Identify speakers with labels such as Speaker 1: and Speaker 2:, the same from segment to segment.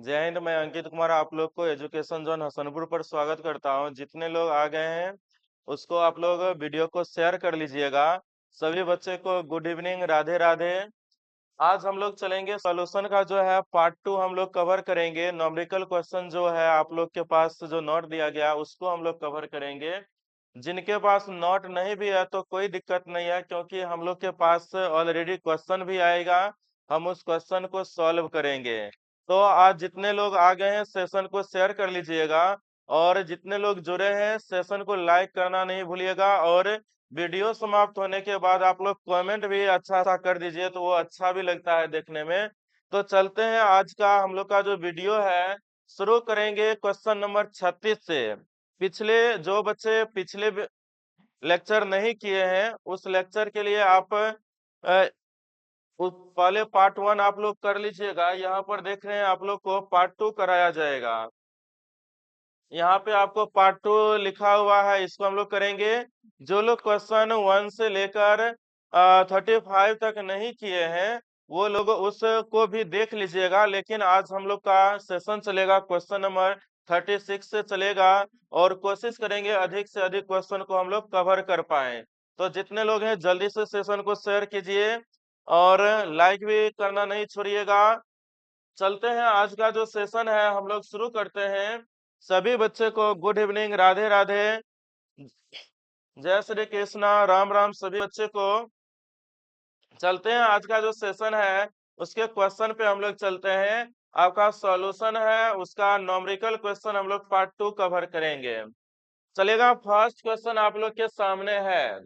Speaker 1: जय हिंद। मैं अंकित कुमार आप लोग को एजुकेशन जोन हसनपुर पर स्वागत करता हूं। जितने लोग आ गए हैं उसको आप लोग वीडियो को शेयर कर लीजिएगा। सभी बच्चे को गुड इवनिंग, राधे राधे। आज हम लोग चलेंगे सॉल्यूशन का जो है पार्ट 2 हम लोग कवर करेंगे। न्यूमेरिकल क्वेश्चन जो है आप लोग के पास जो नोट दिया गया उसको हम लोग कवर करेंगे। जिनके पास नोट नहीं भी है तो कोई दिक्कत नहीं है, क्योंकि हम लोग के पास ऑलरेडी क्वेश्चन भी आएगा। हम उस क्वेश्चन को सॉल्व करेंगे। तो आज जितने लोग आ गए हैं सेशन को शेयर कर लीजिएगा, और जितने लोग जुड़े हैं सेशन को लाइक करना नहीं भूलिएगा। और वीडियो समाप्त होने के बाद आप लोग कमेंट भी अच्छा सा कर दीजिए, तो वो अच्छा भी लगता है देखने में। तो चलते हैं, आज का हम लोग का जो वीडियो है शुरू करेंगे क्वेश्चन नंबर 36 से। पिछले जो बच्चे पिछले लेक्चर नहीं किए हैं उस लेक्चर के लिए आप उस पहले पार्ट 1 आप लोग कर लीजिएगा। यहाँ पर देख रहे हैं आप लोग को पार्ट 2 कराया जाएगा। यहाँ पे आपको पार्ट 2 लिखा हुआ है, इसको हम लोग करेंगे। जो लोग क्वेश्चन 1 से लेकर 35 तक नहीं किए हैं वो लोग उसको भी देख लीजिएगा। लेकिन आज हम लोग का सेशन चलेगा क्वेश्चन नंबर 36 से चलेगा, और कोशिश करेंगे अधिक से अधिक क्वेश्चन को हम लोग कवर कर पाए। तो जितने लोग हैं जल्दी से सेशन को शेयर कीजिए और लाइक भी करना नहीं छोड़िएगा। चलते हैं, आज का जो सेशन है हम लोग शुरू करते हैं। सभी बच्चे को गुड इवनिंग, राधे राधे, जय श्री कृष्णा, राम राम सभी बच्चे को। चलते हैं, आज का जो सेशन है उसके क्वेश्चन पे हम लोग चलते हैं। आपका सॉल्यूशन है उसका न्यूमेरिकल क्वेश्चन हम लोग पार्ट 2 कवर करेंगे। चलेगा, फर्स्ट क्वेश्चन आप लोग के सामने है।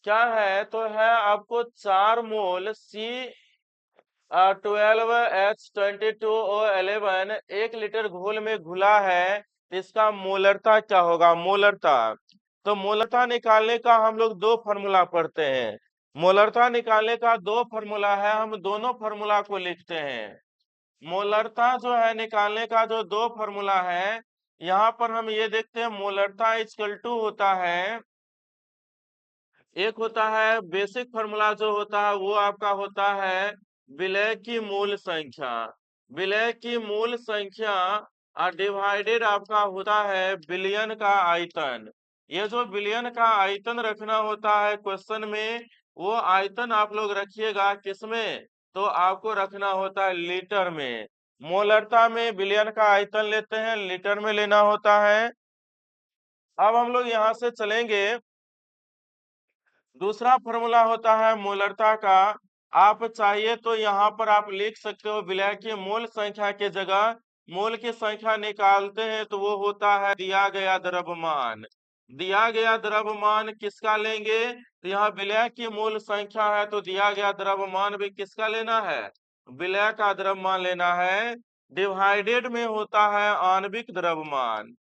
Speaker 1: क्या है तो है आपको 4 मोल C12H22O11 1 लीटर घोल में घुला है, तो इसका मोलरता क्या होगा? मोलरता। तो मोलरता निकालने का हम लोग दो फॉर्मूला पढ़ते हैं। मोलरता निकालने का दो फॉर्मूला है, हम दोनों फॉर्मूला को लिखते हैं। मोलरता जो है निकालने का जो दो फॉर्मूला है, यहाँ पर हम ये देखते हैं मोलरता इक्वल टू होता है, एक होता है बेसिक फार्मूला जो होता है वो आपका होता है विलय की मूल संख्या। विलय की मूल संख्या डिवाइडेड आपका होता है विलयन का आयतन। ये जो विलयन का आयतन रखना होता है क्वेश्चन में, वो आयतन आप लोग रखिएगा किसमें? तो आपको रखना होता है लीटर में। मोलरता में विलयन का आयतन लेते हैं, लीटर में लेना होता है। अब हम लोग यहाँ से चलेंगे, दूसरा फॉर्मूला होता है मोलरता का। आप चाहिए तो यहाँ पर आप लिख सकते हो विलय की मूल संख्या के जगह मूल की संख्या निकालते हैं तो वो होता है दिया गया द्रव्यमान। दिया गया द्रव्यमान किसका लेंगे? तो यहाँ विलय की मूल संख्या है तो दिया गया द्रव्यमान भी किसका लेना है? विलय का द्रव्यमान लेना है। डिवाइडेड में होता है आणविक द्रव्यमान।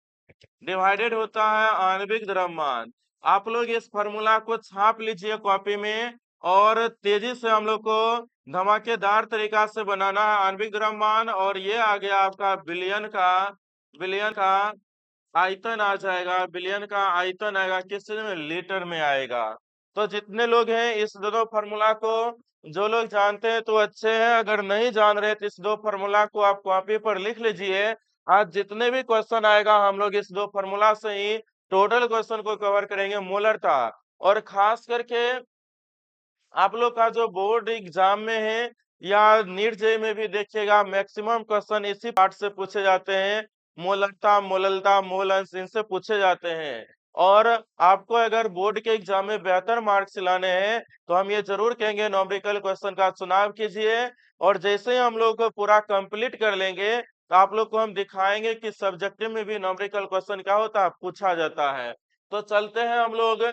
Speaker 1: डिवाइडेड होता है आणविक द्रव्यमान। आप लोग इस फॉर्मूला को छाप लीजिए कॉपी में, और तेजी से हम लोग को धमाकेदार तरीका से बनाना है आणविक द्रव्यमान। और ये आ गया आपका बिलियन का आयतन आ जाएगा। बिलियन का आयतन आएगा किस चीज में? लीटर में आएगा। तो जितने लोग हैं इस दोनों फार्मूला को जो लोग जानते हैं तो अच्छे हैं, अगर नहीं जान रहे तो इस दो फार्मूला को आप कॉपी पर लिख लीजिए। आज जितने भी क्वेश्चन आएगा हम लोग इस दो फार्मूला से ही टोटल क्वेश्चन को कवर करेंगे, मोलरता। और खास करके आप लोग का जो बोर्ड एग्जाम में है या नीट जेईई में भी देखिएगा, मैक्सिमम क्वेश्चन इसी पार्ट से पूछे जाते हैं। मोलरता, मोललता, मोलंश इनसे पूछे जाते हैं। और आपको अगर बोर्ड के एग्जाम में बेहतर मार्क्स लाने हैं तो हम ये जरूर कहेंगे न्यूमेरिकल क्वेश्चन का चुनाव कीजिए। और जैसे ही हम लोग को पूरा कंप्लीट कर लेंगे तो आप लोग को हम दिखाएंगे कि सब्जेक्टिव में भी न्यूमेरिकल क्वेश्चन क्या होता है, पूछा जाता है। तो चलते हैं हम लोग,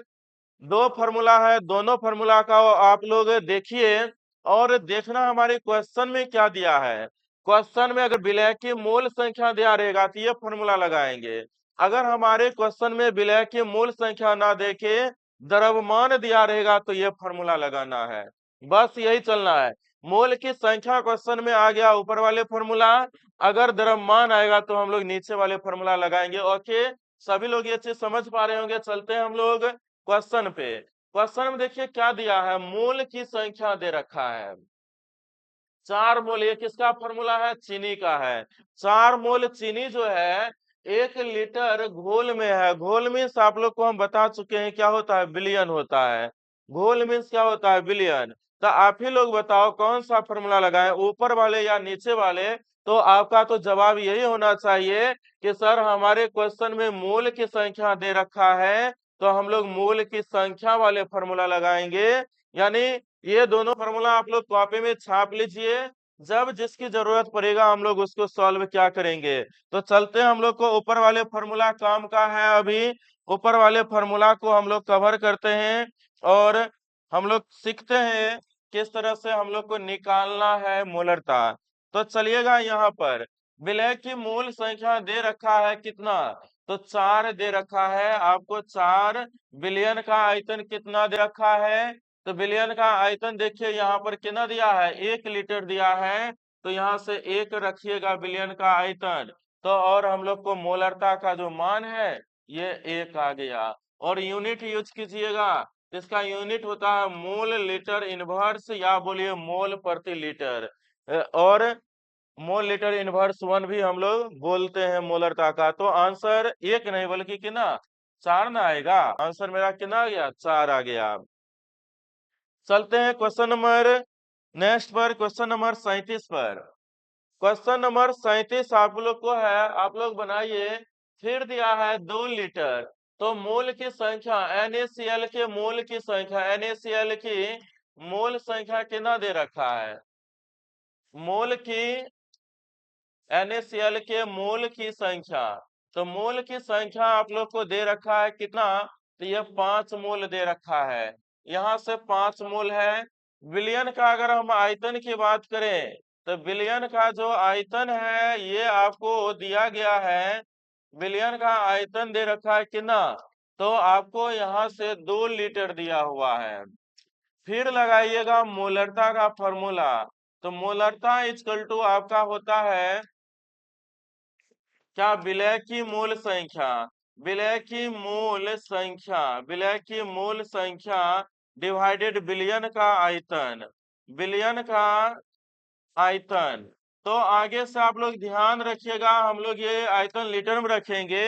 Speaker 1: दो फार्मूला है, दोनों फार्मूला का आप लोग देखिए और देखना हमारे क्वेश्चन में क्या दिया है। क्वेश्चन में अगर विलय की मूल संख्या दिया रहेगा तो ये फार्मूला लगाएंगे। अगर हमारे क्वेश्चन में विलय की मूल संख्या ना देके द्रव्यमान दिया रहेगा तो ये फार्मूला लगाना है। बस यही चलना है। मूल की संख्या क्वेश्चन में आ गया ऊपर वाले फार्मूला, अगर द्रव्यमान आएगा तो हम लोग नीचे वाले फार्मूला लगाएंगे। ओके, सभी लोग ये चीज समझ पा रहे होंगे। चलते हैं हम लोग क्वेश्चन पे। क्वेश्चन में देखिए क्या दिया है, मूल की संख्या दे रखा है। 4 मोल, ये किसका फॉर्मूला है? चीनी का है। 4 मोल चीनी जो है 1 लीटर घोल में है। घोल मीन्स आप लोग को हम बता चुके हैं क्या होता है, बिलियन होता है। घोल मीन्स क्या होता है, बिलियन। तो आप ही लोग बताओ कौन सा फॉर्मूला लगाएं, ऊपर वाले या नीचे वाले? तो आपका तो जवाब यही होना चाहिए कि सर हमारे क्वेश्चन में मोल की संख्या दे रखा है, तो हम लोग मोल की संख्या वाले फॉर्मूला लगाएंगे। यानी ये दोनों फॉर्मूला आप लोग कॉपी में छाप लीजिए, जब जिसकी जरूरत पड़ेगा हम लोग उसको सॉल्व क्या करेंगे। तो चलते हैं, हम लोग को ऊपर वाले फॉर्मूला काम का है। अभी ऊपर वाले फॉर्मूला को हम लोग कवर करते हैं और हम लोग सीखते हैं किस तरह से हम लोग को निकालना है मोलरता। तो चलिएगा, यहाँ पर विलय की मूल संख्या दे रखा है कितना? तो 4 दे रखा है आपको। 4 बिलियन का आयतन कितना दे रखा है? तो बिलियन का आयतन देखिए यहाँ पर कितना दिया है, 1 लीटर दिया है। तो यहाँ से 1 रखिएगा बिलियन का आयतन। तो और हम लोग को मोलरता का जो मान है ये 1 आ गया। और यूनिट यूज कीजिएगा, इसका यूनिट होता है मोल लीटर इनवर्स, या बोलिए मोल प्रति लीटर। और मोल लीटर इनवर्स 1 भी हम लोग बोलते हैं मोलरता का। तो आंसर 1 नहीं बल्कि कितना, 4 ना आएगा। आंसर मेरा कितना आ गया, 4 आ गया। चलते हैं क्वेश्चन नंबर नेक्स्ट पर, क्वेश्चन नंबर 37 पर। क्वेश्चन नंबर 37 आप लोग को है, आप लोग बनाइए। फिर दिया है 2 लीटर, तो मोल की संख्या NaCl के मोल की संख्या, NaCl की मोल संख्या कितना दे रखा है? मोल की NaCl के मोल की संख्या, तो मोल की संख्या आप लोग को दे रखा है कितना? तो ये 5 मोल दे रखा है। यहाँ से 5 मोल है। विलयन का अगर हम आयतन की बात करें, तो विलयन का जो आयतन है ये आपको दिया गया है। विलयन का आयतन दे रखा है कितना? तो आपको यहाँ से 2 लीटर दिया हुआ है। फिर लगाइएगा मोलरता का फॉर्मूला। तो मोलरता इक्वल टू आपका होता है क्या, विलय की मूल संख्या। विलय की मूल संख्या, विलय की मूल संख्या डिवाइडेड बिलियन का आयतन, बिलियन का आयतन। तो आगे से आप लोग ध्यान रखिएगा, हम लोग ये आयतन लीटर में रखेंगे।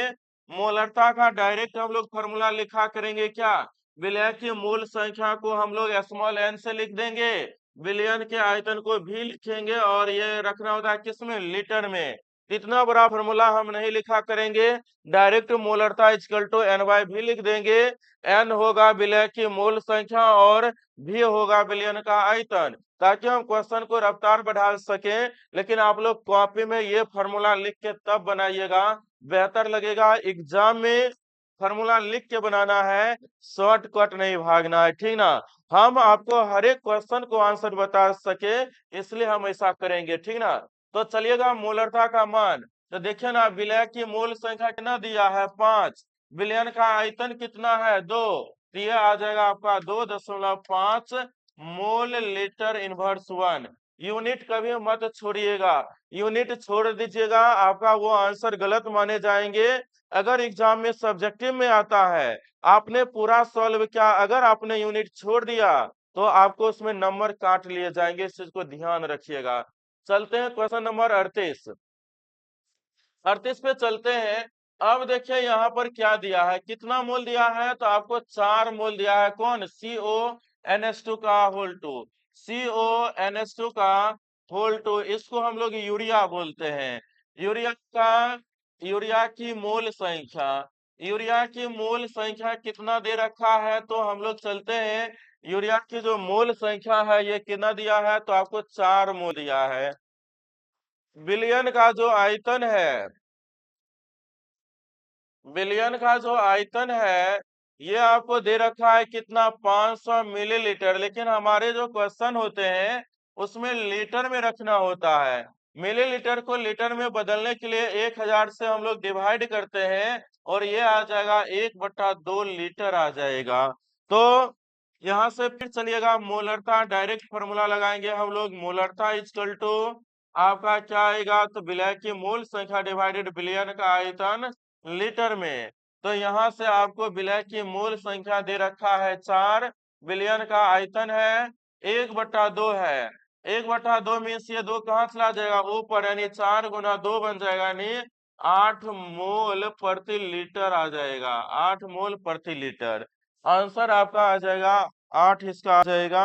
Speaker 1: मोलरता का डायरेक्ट हम लोग फॉर्मूला लिखा करेंगे क्या, विलय की मूल संख्या को हम लोग स्मॉल n से लिख देंगे, बिलियन के आयतन को भी लिखेंगे, और ये रखना होता है किसमें, लीटर में। इतना बड़ा फॉर्मूला हम नहीं लिखा करेंगे, डायरेक्ट मोलरता इक्वल टू NY भी लिख देंगे। n होगा विलय की मूल संख्या और भी होगा बिलियन का आयतन, ताकि हम क्वेश्चन को रफ्तार बढ़ा सकें। लेकिन आप लोग कॉपी में ये फॉर्मूला लिख के तब बनाइएगा, बेहतर लगेगा। एग्जाम में फॉर्मूला लिख के बनाना है, शॉर्टकट नहीं भागना है, ठीक ना। हम आपको हर एक क्वेश्चन को आंसर बता सके, इसलिए हम ऐसा करेंगे, ठीक ना। तो चलिएगा, मोलरता का मान तो देखिए ना, विलय की मूल संख्या कितना दिया है, 5। विलयन का आयतन कितना है, 2। तो ये आ जाएगा आपका 2.5 मोल लीटर इनवर्स 1। यूनिट कभी मत छोड़िएगा, यूनिट छोड़ दीजिएगा आपका वो आंसर गलत माने जाएंगे। अगर एग्जाम में सब्जेक्टिव में आता है, आपने पूरा सॉल्व किया, अगर आपने यूनिट छोड़ दिया तो आपको उसमें नंबर काट लिए जाएंगे, इस चीज को ध्यान रखिएगा। चलते हैं क्वेश्चन नंबर 38। 38 पे चलते हैं। अब देखिए यहाँ पर क्या दिया है, कितना मोल दिया है, तो आपको 4 मोल दिया है। कौन, CONH2 का होल 2, CONH2 का होल 2, इसको हम लोग यूरिया बोलते हैं। यूरिया का, यूरिया की मोल संख्या, यूरिया की मोल संख्या कितना दे रखा है, तो हम लोग चलते हैं। यूरिया की जो मोल संख्या है ये कितना दिया है, तो आपको 4 मोल दिया है। विलयन का जो आयतन है, विलयन का जो आयतन है ये आपको दे रखा है कितना, 500 मिलीलीटर। लेकिन हमारे जो क्वेश्चन होते हैं उसमें लीटर में रखना होता है। मिलीलीटर को लीटर में बदलने के लिए 1000 से हम लोग डिवाइड करते हैं, और ये आ जाएगा 1/2 लीटर आ जाएगा। तो यहाँ से फिर चलिएगा, मोलरता डायरेक्ट फॉर्मूला लगाएंगे हम लोग। मोलरता इक्वल टू आपका क्या आएगा, तो विलय की मूल संख्या डिवाइडेड बिलियन का आयतन लीटर में। तो यहाँ से आपको विलय की मूल संख्या दे रखा है 4, बिलियन का आयतन है 1/2 है। 1/2 मीन्स ये 2 कहाँ चला जाएगा ऊपर, यानी 4 गुना 2 बन जाएगा, यानी 8 मोल प्रति लीटर आ जाएगा, 8 मोल प्रति लीटर। आंसर आपका आ जाएगा 8, इसका आ जाएगा।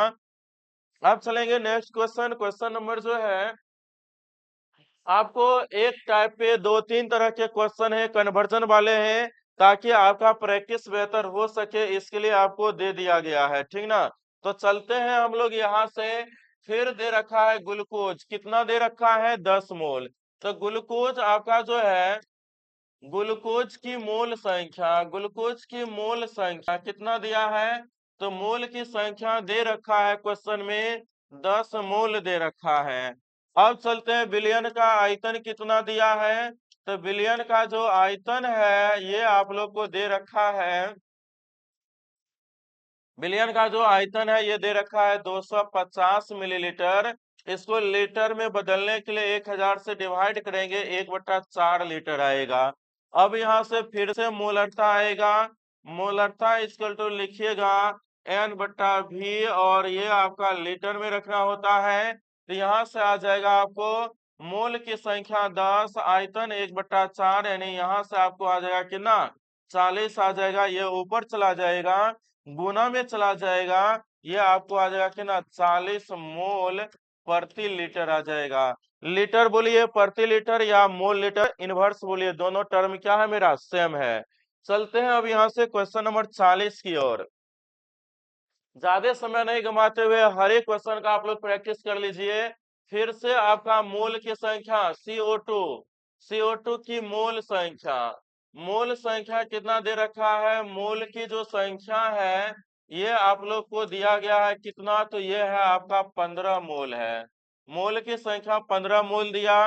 Speaker 1: अब चलेंगे नेक्स्ट क्वेश्चन। क्वेश्चन नंबर जो है आपको एक टाइप पे 2-3 तरह के क्वेश्चन है, कन्वर्जन वाले हैं, ताकि आपका प्रैक्टिस बेहतर हो सके, इसके लिए आपको दे दिया गया है, ठीक ना। तो चलते हैं हम लोग यहाँ से। फिर दे रखा है ग्लूकोज, कितना दे रखा है 10 मोल। तो ग्लूकोज आपका जो है ग्लूकोज की मोल संख्या, ग्लूकोज की मोल संख्या कितना दिया है, तो मोल की संख्या दे रखा है क्वेश्चन में 10 मोल दे रखा है। अब चलते हैं विलयन का आयतन कितना दिया है। तो विलयन का जो आयतन है ये आप लोग को दे रखा है, विलयन का जो आयतन है ये दे रखा है 250 मिलीलीटर। इसको लीटर में बदलने के लिए 1000 से डिवाइड करेंगे, 1/4 लीटर आएगा। अब यहाँ से फिर से मोलरता आएगा, मोलरता इक्वल टू लिखिएगा N/V, और ये आपका लीटर में रखना होता है। तो यहाँ से आ जाएगा आपको मोल की संख्या 10, आयतन 1/4, यानी यहाँ से आपको आ जाएगा कितना 40 आ जाएगा। ये ऊपर चला जाएगा, गुना में चला जाएगा, ये आपको आ जाएगा कि ना 40 मोल प्रति लीटर आ जाएगा। लीटर बोलिए प्रति लीटर या मोल लीटर इनवर्स बोलिए, दोनों टर्म क्या है मेरा सेम है। चलते हैं अब यहाँ से क्वेश्चन नंबर 40 की ओर। ज्यादा समय नहीं गंवाते हुए हर एक क्वेश्चन का आप लोग प्रैक्टिस कर लीजिए। फिर से आपका मोल की संख्या CO2 की मोल संख्या कितना दे रखा है, मोल की जो संख्या है ये आप लोग को दिया गया है कितना, तो ये है आपका 15 मोल है। मोल की संख्या 15 मोल दिया।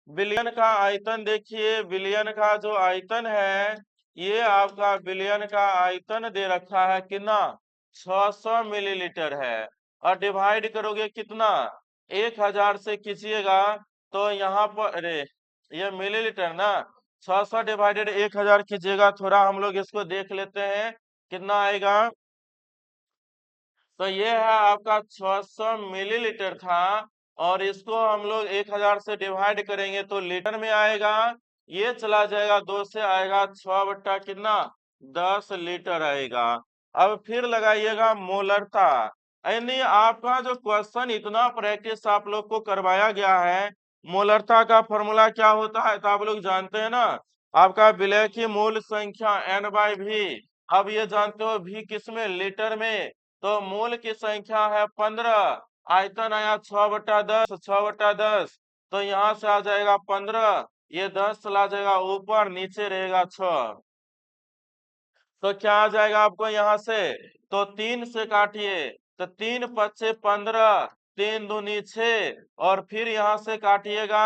Speaker 1: विलयन का आयतन देखिए, विलयन का जो आयतन है ये आपका विलयन का आयतन दे रखा है कितना 600 मिलीलीटर है। और डिवाइड करोगे कितना 1000 से कीजिएगा, तो यहाँ पर अरे ये मिलीलीटर ना, 600 डिवाइडेड 1000 कीजिएगा, थोड़ा हम लोग इसको देख लेते हैं कितना आएगा। तो ये है आपका 600 मिलीलीटर था, और इसको हम लोग 1000 से डिवाइड करेंगे तो लीटर में आएगा। ये चला जाएगा 2 से, आएगा 6 बट्टा कितना 10 लीटर आएगा। अब फिर लगाइएगा मोलरता, यानी आपका जो क्वेश्चन इतना प्रैक्टिस आप लोग को करवाया गया है। मोलरता का फॉर्मूला क्या होता है तो आप लोग जानते हैं ना, आपका विलय की मूल संख्या N/V। अब ये जानते हो V किसमें, लीटर में। तो मोल की संख्या है 15, आयतन आया 6/10, 6/10, तो यहाँ से आ जाएगा 15, ये 10 चला जाएगा ऊपर, नीचे रहेगा 6। तो क्या आ जाएगा आपको यहाँ से, तो 3 से काटिए, तो 3 पच्चे 15, 3 दूनी 6, और फिर यहाँ से काटिएगा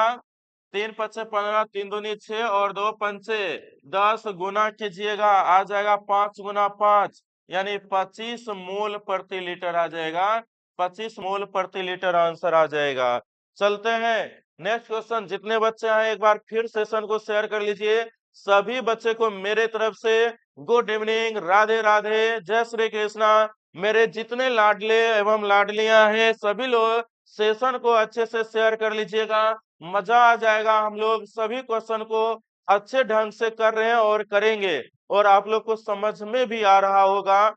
Speaker 1: 3 पच्चे 15, 3 दूनी 6 और 2 पंचे 10, गुना कीजिएगा आ जाएगा 5 गुना 5, यानी 25 मोल प्रति लीटर आ जाएगा, 25 मोल प्रति लीटर आंसर आ जाएगा। चलते हैं नेक्स्ट क्वेश्चन। जितने बच्चे हैं एक बार फिर सेशन को शेयर कर लीजिए। सभी बच्चे को मेरे तरफ से गुड इवनिंग, राधे राधे, जय श्री कृष्णा। मेरे जितने लाडले एवं लाडलियां हैं सभी लोग सेशन को अच्छे से शेयर कर लीजिएगा, मजा आ जाएगा। हम लोग सभी क्वेश्चन को अच्छे ढंग से कर रहे हैं और करेंगे, और आप लोग को समझ में भी आ रहा होगा।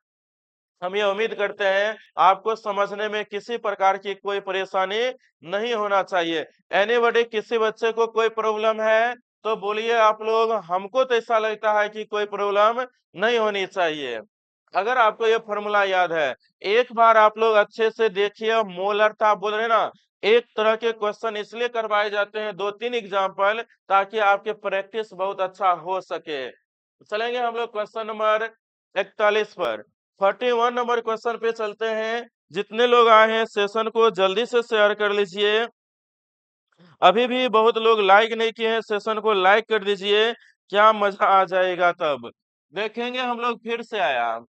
Speaker 1: हम ये उम्मीद करते हैं आपको समझने में किसी प्रकार की कोई परेशानी नहीं होना चाहिए। एनीबॉडी, किसी बच्चे को कोई प्रॉब्लम है तो बोलिए आप लोग, हमको तो ऐसा लगता है कि कोई प्रॉब्लम नहीं होनी चाहिए। अगर आपको ये फॉर्मूला याद है, एक बार आप लोग अच्छे से देखिए। मोलरता बोल रहे ना, एक तरह के क्वेश्चन इसलिए करवाए जाते हैं 2-3 एग्जाम्पल, ताकि आपके प्रैक्टिस बहुत अच्छा हो सके। चलेंगे हम लोग क्वेश्चन नंबर 41 पर। 41 नंबर क्वेश्चन पे चलते हैं। जितने लोग आए हैं सेशन को जल्दी से शेयर कर लीजिए। अभी भी बहुत लोग लाइक नहीं किए हैं, सेशन को लाइक कर दीजिए, क्या मजा आ जाएगा तब। देखेंगे हम लोग फिर से आया।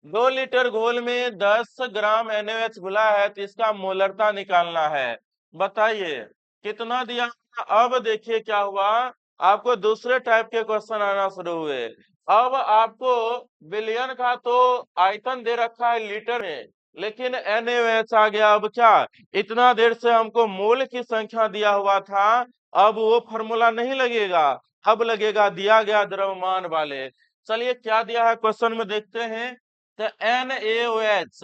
Speaker 1: 2 लीटर घोल में 10 ग्राम NaOH घुला है, तो इसका मोलरता निकालना है। बताइए कितना दिया। अब देखिए क्या हुआ, आपको दूसरे टाइप के क्वेश्चन आना शुरू हुए। अब आपको विलयन का तो आयतन दे रखा है लीटर में, लेकिन NaOH आ गया। अब क्या, इतना देर से हमको मोल की संख्या दिया हुआ था, अब वो फॉर्मूला नहीं लगेगा, अब लगेगा दिया गया द्रव्यमान वाले। चलिए क्या दिया है क्वेश्चन में देखते हैं। तो NaOH,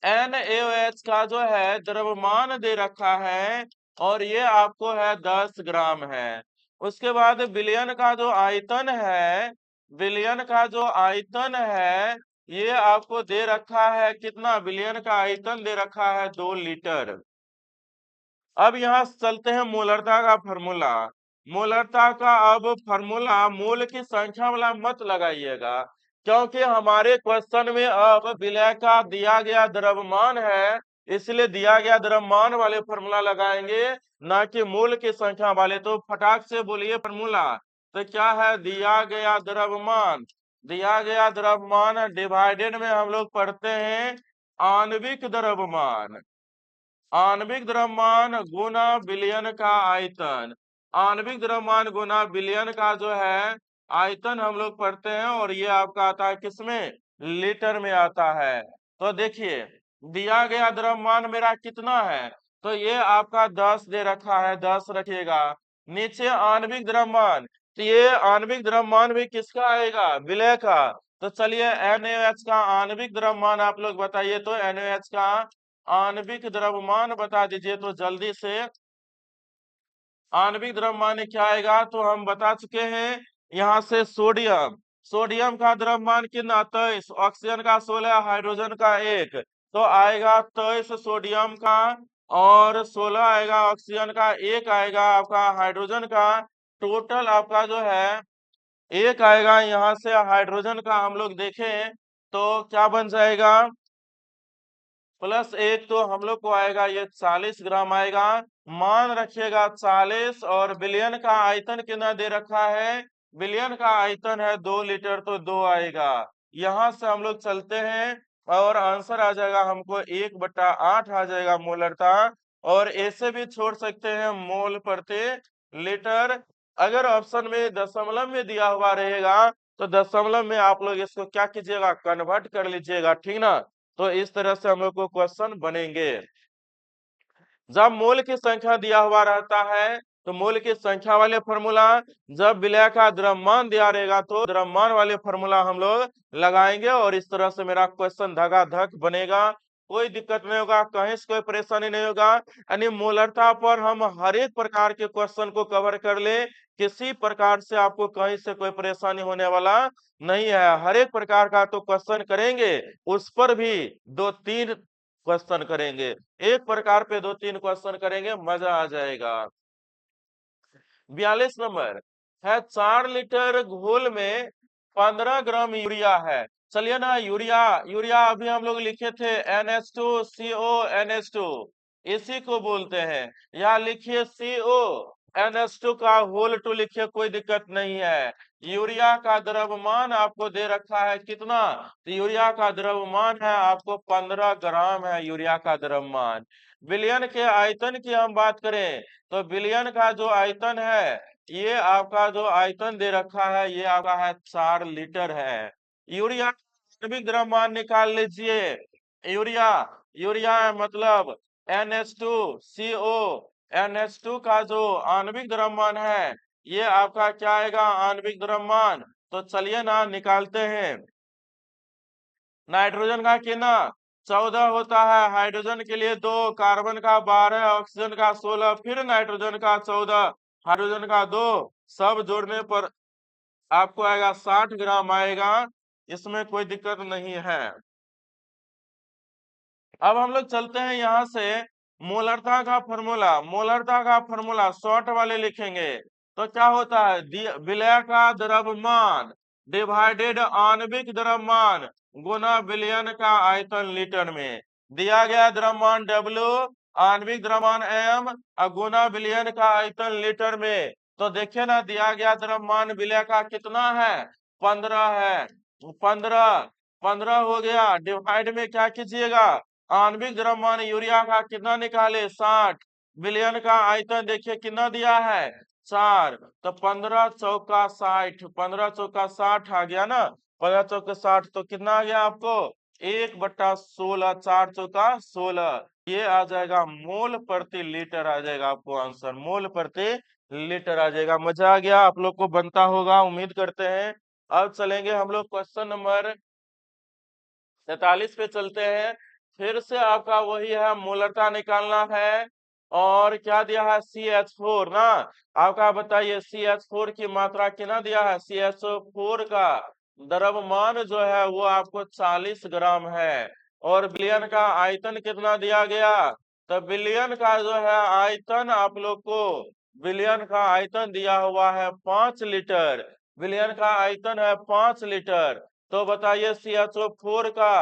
Speaker 1: NaOH का जो है द्रव्यमान दे रखा है और ये आपको है 10 ग्राम है। उसके बाद विलयन का जो आयतन है, विलयन का जो आयतन है, ये आपको दे रखा है कितना, विलयन का आयतन दे रखा है 2 लीटर। अब यहाँ चलते हैं मोलरता का फार्मूला। मोलरता का अब फार्मूला मोल की संख्या वाला मत लगाइएगा, क्योंकि हमारे क्वेश्चन में अब विलय का दिया गया द्रव्यमान है, इसलिए दिया गया द्रव्यमान वाले फार्मूला लगाएंगे, ना कि मोल की संख्या वाले। तो फटाक से बोलिए फार्मूला। तो क्या है, दिया गया द्रव्यमान, दिया गया द्रव्यमान डिवाइडेड में हम लोग पढ़ते हैं आणविक द्रव्यमान, आणविक द्रव्यमान गुना विलयन का आयतन, आणविक द्रव्यमान गुना विलयन का जो है आयतन हम लोग पढ़ते हैं, और ये आपका आता है किसमें, लीटर में आता है। तो देखिए दिया गया द्रव्यमान मेरा कितना है, तो ये आपका 10 दे रखा है, 10 रखिएगा। नीचे आणविक द्रव्यमान, तो ये आणविक द्रव्यमान भी किसका आएगा, विलय का। तो चलिए NaOH का आणविक द्रव्यमान आप लोग बताइए, तो NaOH का आणविक द्रव्यमान बता दीजिए तो जल्दी से। आणविक द्रव्यमान क्या आएगा, तो हम बता चुके हैं। यहाँ से सोडियम, सोडियम का द्रव्यमान कितना, 23, ऑक्सीजन का 16, हाइड्रोजन का 1, तो आएगा 23 सोडियम का, और 16 आएगा ऑक्सीजन का, 1 आएगा आपका हाइड्रोजन का। टोटल आपका जो है 1 आएगा यहाँ से हाइड्रोजन का, हम लोग देखें तो क्या बन जाएगा, +1, तो हम लोग को आएगा ये 40 ग्राम आएगा। मान रखिएगा 40, और विलयन का आयतन कितना दे रखा है, विलयन का आयतन है 2 लीटर, तो 2 आएगा। यहाँ से हम लोग चलते हैं और आंसर आ जाएगा हमको 1/8 आ जाएगा मोलरता, और ऐसे भी छोड़ सकते हैं मोल प्रति लीटर। अगर ऑप्शन में दशमलव में दिया हुआ रहेगा तो दशमलव में आप लोग इसको क्या कीजिएगा, कन्वर्ट कर लीजिएगा, ठीक ना। तो इस तरह से हम लोग को क्वेश्चन बनेंगे। जब मोल की संख्या दिया हुआ रहता है तो मोल की संख्या वाले फॉर्मूला, जब विलय का द्रव्यमान दिया रहेगा तो द्रव्यमान वाले फॉर्मूला हम लोग लगाएंगे, और इस तरह से मेरा क्वेश्चन धगाधक बनेगा। कोई दिक्कत नहीं होगा, कहीं से कोई परेशानी नहीं होगा। यानी मोलरता पर हम हर एक प्रकार के क्वेश्चन को कवर कर ले, किसी प्रकार से आपको कहीं से कोई परेशानी होने वाला नहीं है। हर एक प्रकार का तो क्वेश्चन करेंगे, उस पर भी 2-3 क्वेश्चन करेंगे, एक प्रकार पे 2-3 क्वेश्चन करेंगे, मजा आ जाएगा। 42 नंबर है, 4 लीटर घोल में 15 ग्राम यूरिया है। चलिए ना, यूरिया, यूरिया अभी हम लोग लिखे थे NH2CO NH2, इसी को बोलते हैं। यहाँ लिखिए CO NH2 का होल 2 लिखिए, कोई दिक्कत नहीं है। यूरिया का द्रव्यमान आपको दे रखा है कितना, तो यूरिया का द्रव्यमान है आपको 15 ग्राम है यूरिया का द्रव्यमान। विलयन के आयतन की हम बात करें तो विलयन का जो आयतन है, ये आपका जो आयतन दे रखा है, ये आपका है 4 लीटर है। यूरिया आणविक द्रव्यमान निकाल लीजिए। यूरिया, यूरिया मतलब NH2CO NH2 का जो आणविक द्रव्यमान है, ये आपका क्या आएगा, आणविक द्रव्यमान। तो चलिए ना निकालते हैं। नाइट्रोजन का कितना, 14 होता है, हाइड्रोजन के लिए 2, कार्बन का 12, ऑक्सीजन का 16, फिर नाइट्रोजन का 14, हाइड्रोजन का 2, सब जोड़ने पर आपको आएगा 60 ग्राम आएगा, इसमें कोई दिक्कत नहीं है। अब हम लोग चलते हैं यहाँ से मोलरता का फॉर्मूला, मोलरता का फॉर्मूला शॉर्ट वाले लिखेंगे। तो क्या होता है, विलय का द्रव्यमान डिवाइडेड आणविक द्रव्यमान गुना विलयन का आयतन लीटर में। दिया गया द्रव्यमान W, आणविक द्रव्यमान M, और गुना विलयन का आयतन लीटर में। तो देखिए ना, दिया गया द्रव्यमान विलय का कितना है, 15 है, 15, 15 हो गया। डिवाइड में क्या कीजिएगा, आणविक द्रव्यमान यूरिया का कितना निकाले, 60, विलयन का आयतन देखिए कितना दिया है, 4, तो 15 चौका 60, 15 चौका 60 आ गया ना, 15 चौका 60, तो कितना आ गया आपको, 1/16, 4 चौका 16, ये आ जाएगा मोल प्रति लीटर आ जाएगा आपको आंसर, मोल प्रति लीटर आ जाएगा। मजा आ गया, आप लोग को बनता होगा, उम्मीद करते हैं। अब चलेंगे हम लोग क्वेश्चन नंबर 43 पे चलते हैं। फिर से आपका वही है, मोलरता निकालना है। और क्या दिया है, CH4 ना। आपका बताइए CH4 की मात्रा कितना दिया है, CH4 का द्रव्यमान जो है वो आपको 40 ग्राम है। और विलयन का आयतन कितना दिया गया, तो विलयन का जो है आयतन आप लोग को, विलयन का आयतन दिया हुआ है 5 लीटर। विलयन का आयतन है 5 लीटर। तो बताइए CH4 का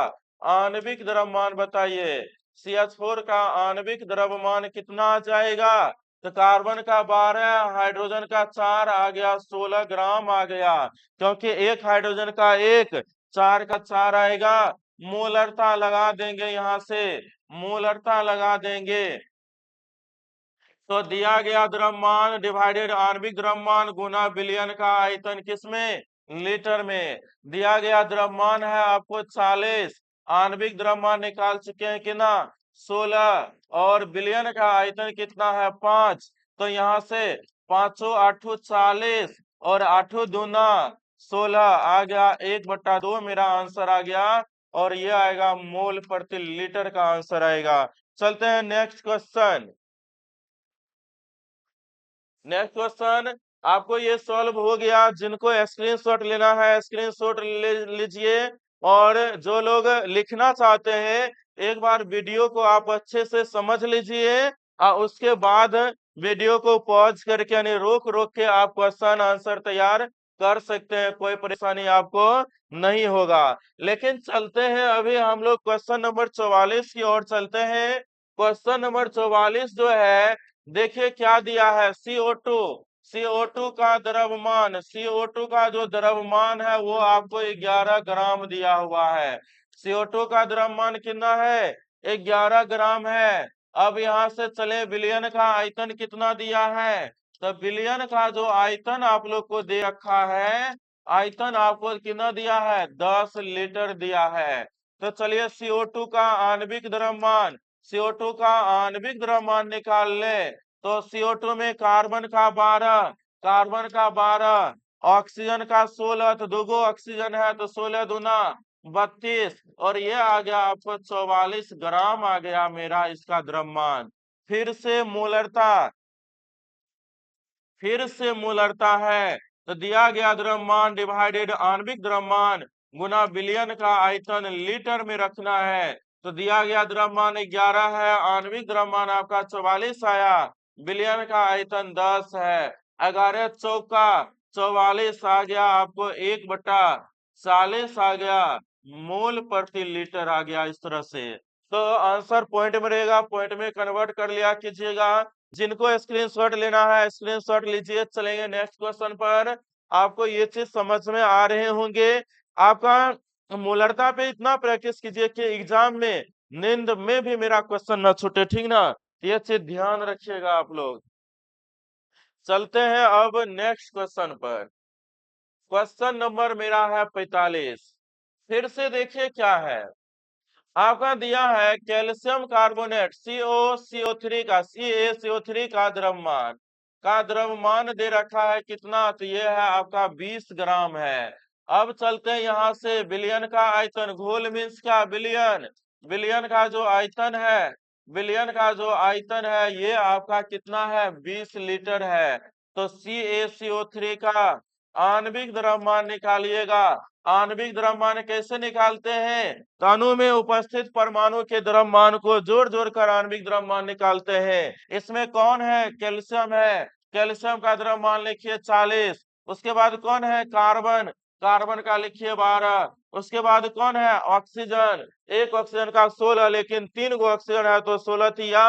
Speaker 1: आणविक द्रव्यमान बताइए, CH4 का आणविक द्रव्यमान कितना आ जाएगा। तो कार्बन का 12, हाइड्रोजन का 4 आ गया, 16 ग्राम आ गया। क्योंकि एक हाइड्रोजन का 1, 4 का 4 आएगा। मोलरता लगा देंगे, यहाँ से मोलरता लगा देंगे। तो दिया गया द्रव्यमान डिवाइडेड आणविक द्रव्यमान गुना विलयन का आयतन किसमें, लीटर में। दिया गया द्रव्यमान है आपको 40, आणविक द्रव्यमान निकाल चुके हैं कितना, 16, और विलयन का आयतन कितना है 5। तो यहाँ से 5 8 40 और 8 दूना 16 आ गया, 1/2 मेरा आंसर आ गया। और ये आएगा मोल प्रति लीटर का आंसर आएगा। चलते हैं नेक्स्ट क्वेश्चन। नेक्स्ट क्वेश्चन आपको ये सॉल्व हो गया, जिनको स्क्रीनशॉट लेना है स्क्रीनशॉट ले लीजिए। और जो लोग लिखना चाहते हैं, एक बार वीडियो को आप अच्छे से समझ लीजिए और उसके बाद वीडियो को पॉज करके यानी रोक रोक के आप क्वेश्चन आंसर तैयार कर सकते हैं, कोई परेशानी आपको नहीं होगा। लेकिन चलते हैं अभी हम लोग क्वेश्चन नंबर 44 की ओर चलते हैं। क्वेश्चन नंबर 44 जो है, देखिए क्या दिया है, CO2, CO2 का द्रव्यमान, CO2 का जो द्रव्यमान है वो आपको 11 ग्राम दिया हुआ है। CO2 का द्रव्यमान कितना है, 11 ग्राम है। अब यहाँ से चले, विलयन का आयतन कितना दिया है, तो विलयन का जो आयतन आप लोग को दे रखा है, आयतन आपको कितना दिया है, 10 लीटर दिया है। तो चलिए CO2 का आणविक द्रव्यमान, CO2 का आणविक द्रव्यमान निकाल ले। तो CO2 में कार्बन का 12, कार्बन का 12, ऑक्सीजन का 16, तो दुगो ऑक्सीजन है तो 16 दूना 32, और ये आ गया आपको 44 ग्राम आ गया मेरा इसका द्रव्यमान। फिर से मोलरता, फिर से मोलरता है। तो दिया गया द्रव्यमान डिवाइडेड आणविक द्रव्यमान गुना विलयन का आयतन लीटर में रखना है। तो दिया गया द्रव्यमान 11 है, आणविक द्रव्यमान आपका 44 आया, विलयन का आयतन 10 है। 11 चौका 44 आ गया आपको, 1/40 आ गया, मोल प्रति लीटर आ गया इस तरह से। तो आंसर पॉइंट में रहेगा, पॉइंट में कन्वर्ट कर लिया कीजिएगा। जिनको स्क्रीनशॉट लेना है स्क्रीनशॉट लीजिए। चलेंगे नेक्स्ट क्वेश्चन पर। आपको ये चीज समझ में आ रहे होंगे। आपका मोलरता पे इतना प्रैक्टिस कीजिए कि एग्जाम में नींद में भी मेरा क्वेश्चन ना छूटे, ठीक ना, ये चीज ध्यान रखिएगा आप लोग। चलते हैं अब नेक्स्ट क्वेश्चन पर। क्वेश्चन नंबर मेरा है 45। फिर से देखिए क्या है, आपका दिया है कैल्शियम कार्बोनेट CO3 का, CaCO3 का द्रव्यमान दे रखा है कितना, तो ये है आपका 20 ग्राम है। अब चलते हैं यहाँ से, विलयन का आयतन, घोल मीन्स क्या, विलयन, विलयन का जो आयतन है, विलयन का जो आयतन है ये आपका कितना है, 20 लीटर है। तो CaCO3 का आणविक द्रव्यमान निकालिएगा। आणविक द्रव्यमान कैसे निकालते हैं, तो अणु में उपस्थित परमाणु के द्रव्यमान को जोड़ जोड़ कर आणविक द्रव्यमान निकालते हैं। इसमें कौन है, कैल्शियम है, कैल्शियम का द्रव्यमान लिखिए 40। उसके बाद कौन है, कार्बन, कार्बन का लिखिए 12। उसके बाद कौन है, ऑक्सीजन, एक ऑक्सीजन का 16, लेकिन 3 गो ऑक्सीजन है तो 16 तिया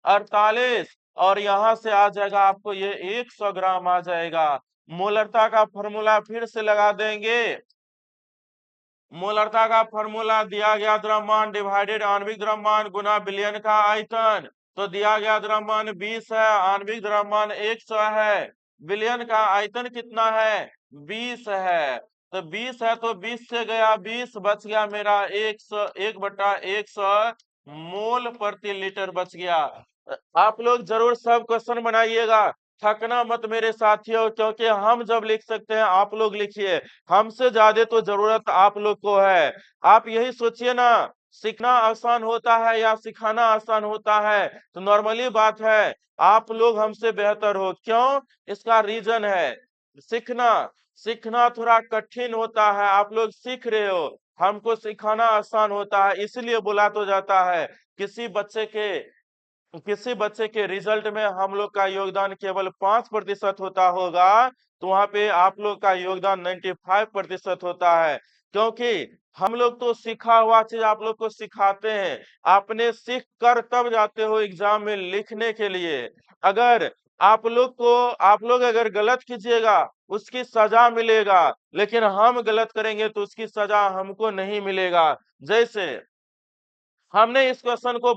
Speaker 1: 48। और यहाँ से आ जाएगा आपको ये 100 ग्राम आ जाएगा। मोलरता का फॉर्मूला फिर से लगा देंगे। मोलरता का फॉर्मूला, दिया गया द्रव्यमान डिवाइडेड आणविक द्रव्यमान गुना विलयन का आयतन। तो दिया गया द्रव्यमान 20 है, आणविक द्रव्यमान 100 है, विलयन का आयतन कितना है, 20 है। तो 20 है तो 20 से गया 20, बच गया मेरा 100, 1/100 मोल प्रति लीटर बच गया। आप लोग जरूर सब क्वेश्चन बनाइएगा, थकना मत मेरे साथियों, क्योंकि हम जब लिख सकते हैं आप लोग लिखिए, हमसे ज्यादा तो जरूरत आप लोग को है। आप यही सोचिए ना, सीखना आसान होता है या सिखाना आसान होता है? तो नॉर्मली बात है, आप लोग हमसे बेहतर हो। क्यों? इसका रीजन है, सीखना सीखना थोड़ा कठिन होता है, आप लोग सीख रहे हो, हमको सिखाना आसान होता है। इसलिए बोला तो जाता है, किसी बच्चे के किसी बच्चे के रिजल्ट में हम लोग का योगदान केवल 5% होता होगा, तो वहां पे आप लोग का योगदान 95% होता है। क्योंकि हम लोग तो सीखा हुआ चीज आप लोग को सिखाते हैं, आपने सीख कर तब जाते हो एग्जाम में लिखने के लिए। अगर आप लोग अगर गलत कीजिएगा उसकी सजा मिलेगा, लेकिन हम गलत करेंगे तो उसकी सजा हमको नहीं मिलेगा। जैसे हमने इस क्वेश्चन को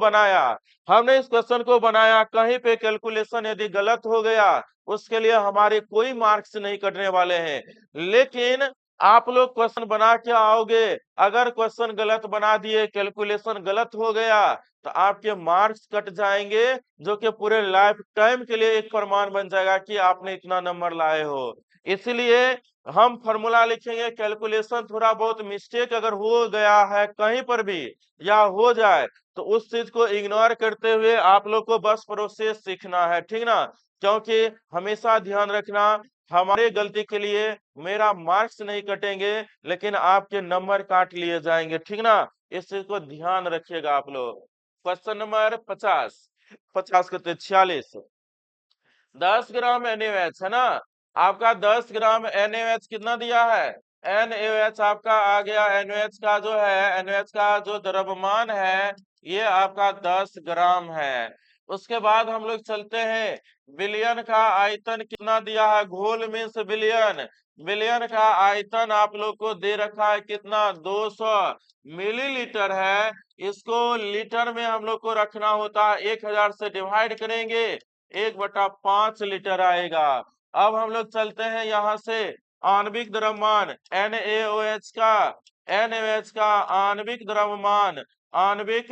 Speaker 1: बनाया, कहीं पे कैलकुलेशन यदि गलत हो गया उसके लिए हमारे कोई मार्क्स नहीं कटने वाले हैं। लेकिन आप लोग क्वेश्चन बना के आओगे, अगर क्वेश्चन गलत बना दिए, कैलकुलेशन गलत हो गया, तो आपके मार्क्स कट जाएंगे, जो कि पूरे लाइफ टाइम के लिए एक प्रमाण बन जाएगा कि आपने इतना नंबर लाए हो। इसलिए हम फॉर्मूला लिखेंगे, कैलकुलेशन थोड़ा बहुत मिस्टेक अगर हो गया है कहीं पर भी या हो जाए, तो उस चीज को इग्नोर करते हुए आप लोग को बस प्रोसेस सीखना है, ठीक ना? क्योंकि हमेशा ध्यान रखना, हमारे गलती के लिए मेरा मार्क्स नहीं कटेंगे, लेकिन आपके नंबर काट लिए जाएंगे, ठीक ना? इस चीज को ध्यान रखिएगा आप लोग। क्वेश्चन नंबर 50, 50 करते 46। 10 ग्राम NaOH है ना, आपका 10 ग्राम NaOH कितना दिया है? NaOH आपका आ गया, NaOH का जो है, NaOH का जो द्रव्यमान है ये आपका 10 ग्राम है। उसके बाद हम लोग चलते हैं, विलयन का आयतन कितना दिया है? घोल मीन्स विलयन, विलयन का आयतन आप लोग को दे रखा है कितना? 200 मिलीलीटर है। इसको लीटर में हम लोग को रखना होता है, 1000 से डिवाइड करेंगे, 1/5 लीटर आएगा। अब हम लोग चलते हैं यहाँ से, आणविक द्रव्यमान NaOH का आणविक द्रव्यमान, आणविक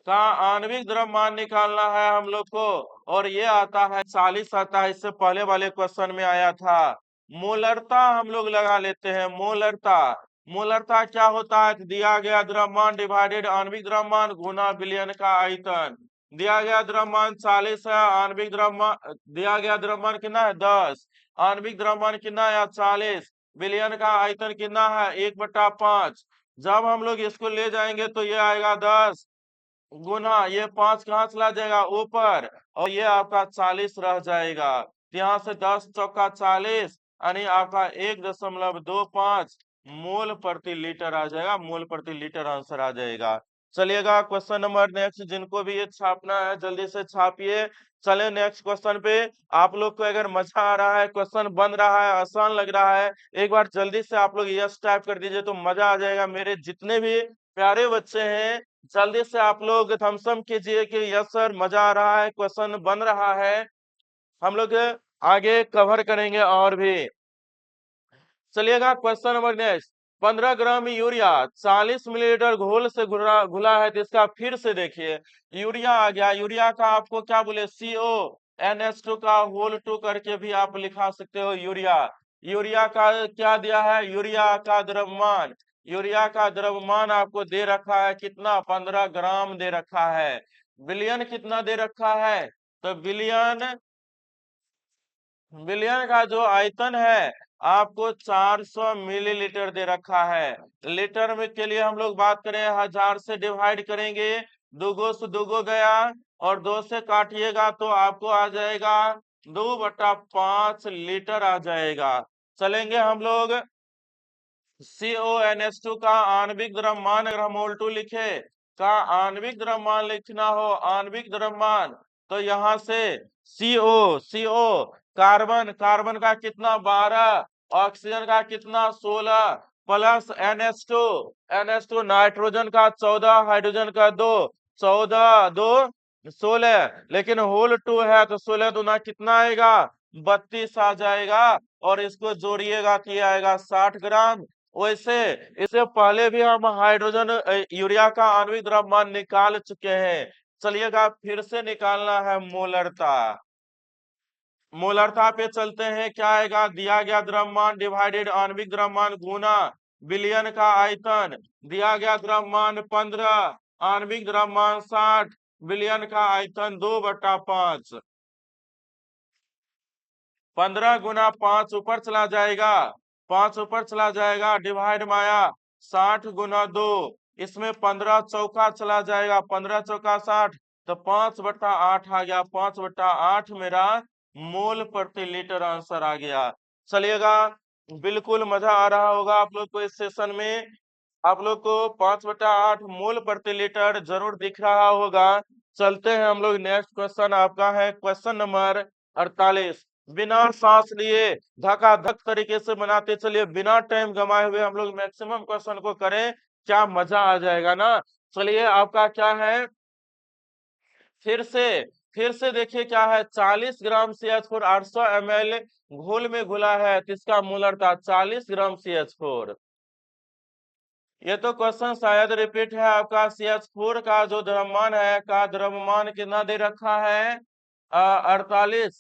Speaker 1: का आणविक द्रव्यमान निकालना है हम लोग को, और ये आता है 40 आता है, इससे पहले वाले क्वेश्चन में आया था। मोलरता हम लोग लगा लेते हैं, मोलरता, मोलरता क्या होता है? दिया गया द्रव्यमान डिवाइडेड आणविक द्रव्यमान गुना विलयन का आयतन। दिया गया द्रव्यमान 40 है, आणविक द्रव्यमान दिया गया द्रव्यमान कितना है? 10, आणविक द्रव्यमान कितना है? 40, विलयन का आयतन कितना है? 1/5। जब हम लोग इसको ले जाएंगे तो ये आएगा 10 गुना, ये 5 कहाँ चला जाएगा? ऊपर, और ये आपका 40 रह जाएगा। यहाँ से 10 चौका 40, यानी आपका 1.25 मोल प्रति लीटर आ जाएगा, मोल प्रति लीटर आंसर आ जाएगा। चलिएगा क्वेश्चन नंबर नेक्स्ट, जिनको भी ये छापना है जल्दी से छापिए। चले नेक्स्ट क्वेश्चन पे। आप लोग को अगर मजा आ रहा है, क्वेश्चन बन रहा है, आसान लग रहा है, एक बार जल्दी से आप लोग यस टाइप कर दीजिए तो मजा आ जाएगा। मेरे जितने भी प्यारे बच्चे हैं, जल्दी से आप लोग थम्सअप कीजिए कि यस सर मजा आ रहा है, क्वेश्चन बन रहा है। हम लोग आगे कवर करेंगे और भी। चलिएगा question number next, 15 gram urea 40 millilitre घोल से घुला है, तो इसका फिर से देखिए, यूरिया आ गया, यूरिया का आपको क्या बोले? CONH2 का होल 2 करके भी आप लिखा सकते हो यूरिया। यूरिया का क्या दिया है? यूरिया का द्रव्यमान आपको दे रखा है कितना? 15 ग्राम दे रखा है। विलयन कितना दे रखा है? तो विलयन विलयन का जो आयतन है आपको 400 मिलीलीटर दे रखा है। लीटर में के लिए हम लोग बात करें, 1000 से डिवाइड करेंगे, दुगो से दुगो गया, और 2 से काटिएगा तो आपको आ जाएगा 2/5 लीटर आ जाएगा। चलेंगे हम लोग, CONH2 का आणविक द्रव्यमान, अगर हम मोल 2 लिखे का आणविक द्रव्यमान लिखना हो, आणविक द्रव्यमान, तो यहाँ से CO कार्बन, कार्बन का कितना? 12, ऑक्सीजन का कितना? 16, प्लस NH2 नाइट्रोजन का 14, हाइड्रोजन का 2, 14 2 16, लेकिन होल 2 है तो 16 दूना कितना आएगा? 32 आ जाएगा। और इसको जोड़िएगा तो ये आएगा 60 ग्राम। वैसे इससे पहले भी हम हाइड्रोजन यूरिया का आणविक द्रव्यमान निकाल चुके हैं। चलिएगा फिर से निकालना है मोलरता। मोलरता पे चलते हैं, क्या आएगा, दिया गया द्रव्यमान डिवाइडेड आणविक द्रव्यमान गुना विलयन का आयतन। दिया गया द्रव्यमान 15, आणविक द्रव्यमान 60, विलयन का आयतन 2/5। 15 गुना 5 ऊपर चला जाएगा, 5 ऊपर चला जाएगा, डिवाइड माया 60 गुना 2, इसमें 15 चौका चला जाएगा, 15 चौका 60, तो 5/8 आ गया। 5/8 मेरा मोल प्रति लीटर आंसर आ गया। चलिएगा, बिल्कुल मजा आ रहा होगा आप लोग को इस सेशन में। आप लोग को 5/8 मोल प्रति लीटर जरूर दिख रहा होगा। चलते हैं हम लोग, नेक्स्ट क्वेश्चन आपका है क्वेश्चन नंबर 48। बिना सांस लिए धकाधक तरीके से बनाते चलिए, बिना टाइम गंवाए हुए हम लोग मैक्सिमम क्वेश्चन को करें, क्या मजा आ जाएगा ना। चलिए, आपका क्या है, फिर से देखिए क्या है, 40 ग्राम CH4 800 ml घोल में घुला है, तो इसका मोलरता 40 ग्राम CH4। ये तो क्वेश्चन शायद रिपीट है आपका। CH4 का जो द्रव्यमान है, का द्रव्यमान कितना दे रखा है, 48।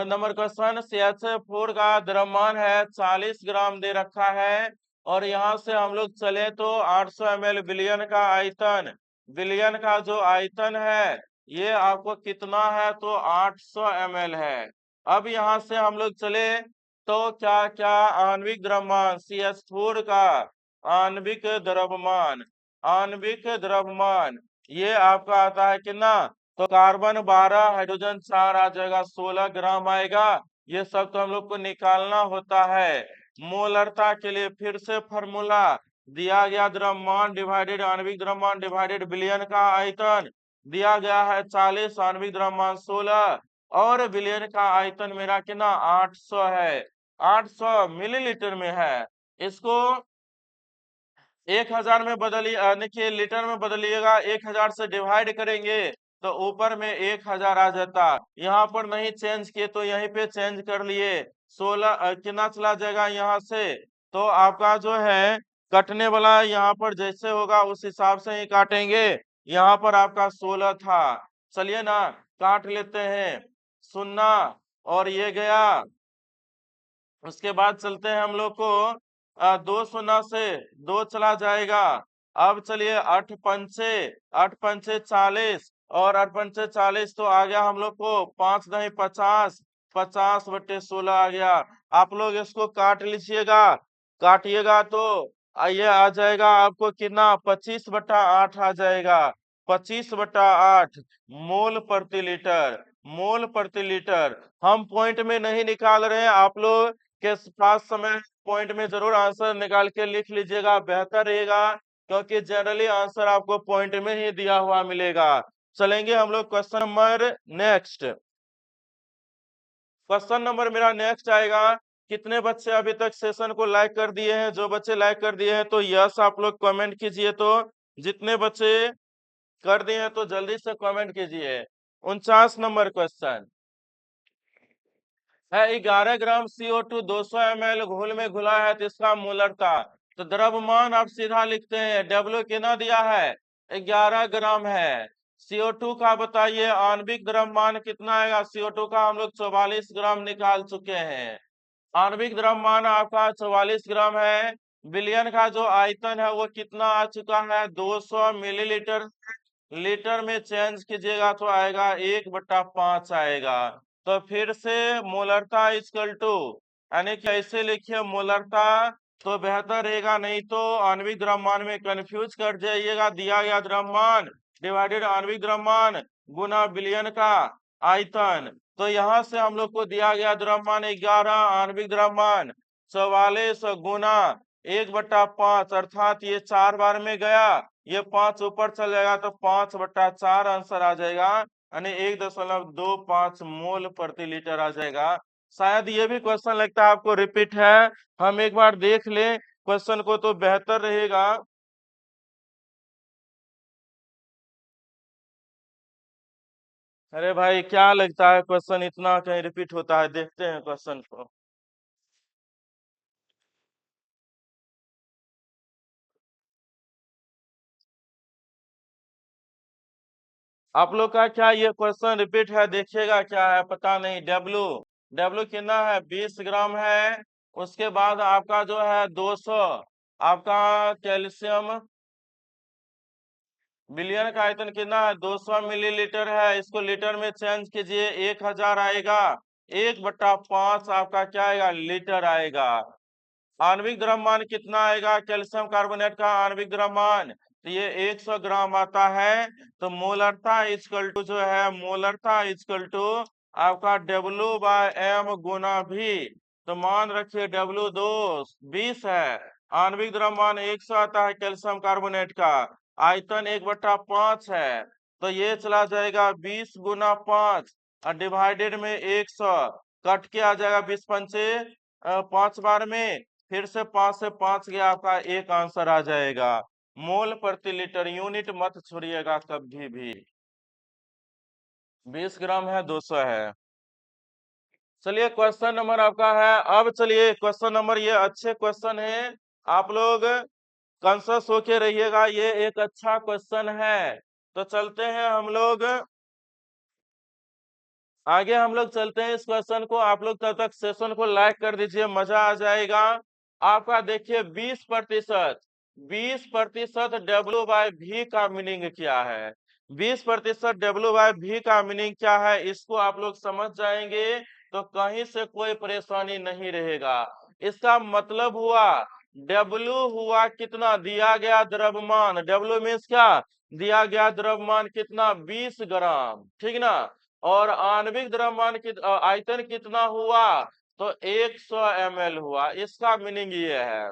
Speaker 1: नंबर क्वेश्चन, CH4 का द्रव्यमान है 40 ग्राम दे रखा है, और यहाँ से हम लोग चले तो 800 ml विलयन का आयतन, विलयन का जो आयतन है ये आपको कितना है, तो 800 ml है। अब यहाँ से हम लोग चले तो क्या क्या, आणविक द्रव्यमान CH4 का आणविक द्रव्यमान, आणविक द्रव्यमान ये आपका आता है कितना, तो कार्बन 12, हाइड्रोजन 4 आ जाएगा, 16 ग्राम आएगा। ये सब तो हम लोग को निकालना होता है। मोलरता के लिए फिर से फॉर्मूला, दिया गया द्रव्यमान डिवाइडेड आणविक द्रव्यमान डिवाइडेड विलयन का आयतन। दिया गया है 40, आणविक द्रव्यमान 16, और विलयन का आयतन मेरा कितना, 800 है, 800 मिलीलीटर में है। इसको 1000 में बदलिए, देखिए लीटर में बदलिएगा, 1000 से डिवाइड करेंगे तो ऊपर में 1000 आ जाता। यहाँ पर नहीं चेंज किए तो यहीं पे चेंज कर लिए। 16 कितना चला जाएगा यहाँ से, तो आपका जो है कटने वाला यहाँ पर जैसे होगा उस हिसाब से ही काटेंगे। यहाँ पर आपका 16 था, चलिए ना काट लेते हैं, 0 और ये गया। उसके बाद चलते हैं हम लोग को 2 0 से 2 चला जाएगा। अब चलिए 8 पंचे 40, और 8 पंचे 40 तो आ गया हम लोग को 5 नहीं 50, 50/16 आ गया। आप लोग इसको काट लीजिएगा, काटिएगा तो ये आ जाएगा आपको कितना, 25/8 आ जाएगा, 25/8 मोल प्रति लीटर, मोल प्रति लीटर। हम पॉइंट में नहीं निकाल रहे हैं, आप लोग के पास समय पॉइंट में जरूर आंसर निकाल के लिख लीजिएगा, बेहतर रहेगा, क्योंकि जनरली आंसर आपको पॉइंट में ही दिया हुआ मिलेगा। चलेंगे हम लोग question number next. Question number मेरा नेक्स्ट आएगा, कितने बच्चे अभी तक सेशन को लाइक कर दिए हैं, जो बच्चे लाइक कर दिए हैं तो यस आप लोग कमेंट कीजिए, तो जितने बच्चे कर दिए हैं तो जल्दी से कमेंट कीजिए। 49 नंबर क्वेश्चन है, 11 ग्राम CO2 200 ml घोल में घुला है, तो इसका मोलरता, तो द्रव्यमान आप सीधा लिखते हैं, डब्ल्यू कितना दिया है, 11 ग्राम है। CO2 का बताइए आणविक द्रव्यमान कितना आएगा, CO2 का हम लोग 44 ग्राम निकाल चुके हैं। आणविक द्रव्यमान आपका 44 ग्राम है। विलयन का जो आयतन है वो कितना आ चुका है, 200 मिलीलीटर। लीटर में चेंज कीजिएगा तो आएगा 1/5 आएगा। तो फिर से मोलरता इक्वल टू, यानी कि ऐसे लिखिए मोलरता, तो बेहतर रहेगा, नहीं तो आणविक द्रव्यमान में कंफ्यूज कर जाइएगा। दिया गया द्रव्यमान डिवाइडेड आणविक द्रव्यमान गुना विलयन का आयतन। तो यहाँ से हम लोग को दिया गया द्रव्यमान 11, आणविक द्रव्यमान 44 गुना 1/5, अर्थात ये 4 बार में गया, ये 5 ऊपर चल जाएगा तो 5/4 आंसर आ जाएगा, यानी 1.25 मोल प्रति लीटर आ जाएगा। शायद ये भी क्वेश्चन लगता है आपको रिपीट है, हम एक बार देख लें क्वेश्चन को तो बेहतर रहेगा। अरे भाई क्या लगता है क्वेश्चन इतना कहीं रिपीट होता है, देखते हैं क्वेश्चन को। आप लोग का क्या ये क्वेश्चन रिपीट है? देखिएगा क्या है पता नहीं। डब्लू डब्लू कितना है? 20 ग्राम है। उसके बाद आपका जो है 200 आपका कैल्शियम बिलियन का आयतन कितना है? 200 मिलीलीटर है। इसको लीटर में चेंज कीजिए, 1000 आएगा। 1/5 आपका क्या आएगा? लीटर आएगा। आणविक द्रव्यमान कितना आएगा कैल्शियम कार्बोनेट का आणविक द्रव्यमान? तो ये 100 ग्राम आता है। तो मोलरता इजकल टू जो है, मोलरता इजकल टू आपका W/M गुना भी। तो मान रखिए W 20 है, आणविक द्रव्यमान 100 आता है कैल्शियम कार्बोनेट का, आयतन 1/5 है। तो ये चला जाएगा 20 गुना 5 और डिवाइडेड में 100, कट के आ जाएगा 20 पंचे 5 बार में, फिर से 5 से 5 गया, आपका एक आंसर आ जाएगा। मोल प्रति लीटर, यूनिट मत छोड़िएगा कभी भी। 20 ग्राम है, 200 है। चलिए क्वेश्चन नंबर आपका है, अब चलिए क्वेश्चन नंबर, ये अच्छे क्वेश्चन है, आप लोग कॉन्शियस होके रहिएगा, ये एक अच्छा क्वेश्चन है। तो चलते हैं हम लोग आगे, हम लोग चलते हैं इस क्वेश्चन को। आप लोग तब तक सेशन को लाइक कर दीजिए, मजा आ जाएगा आपका। देखिए 20%, 20% W/V का मीनिंग क्या है? 20% W/V का मीनिंग क्या है, इसको आप लोग समझ जाएंगे तो कहीं से कोई परेशानी नहीं रहेगा। इसका मतलब हुआ W हुआ कितना? दिया गया द्रव्यमान। W मीन्स क्या? दिया गया द्रव्यमान कितना? 20 ग्राम, ठीक ना। और आणविक द्रव्यमान की आयतन कितना हुआ? तो 100 ml हुआ। इसका मीनिंग ये है,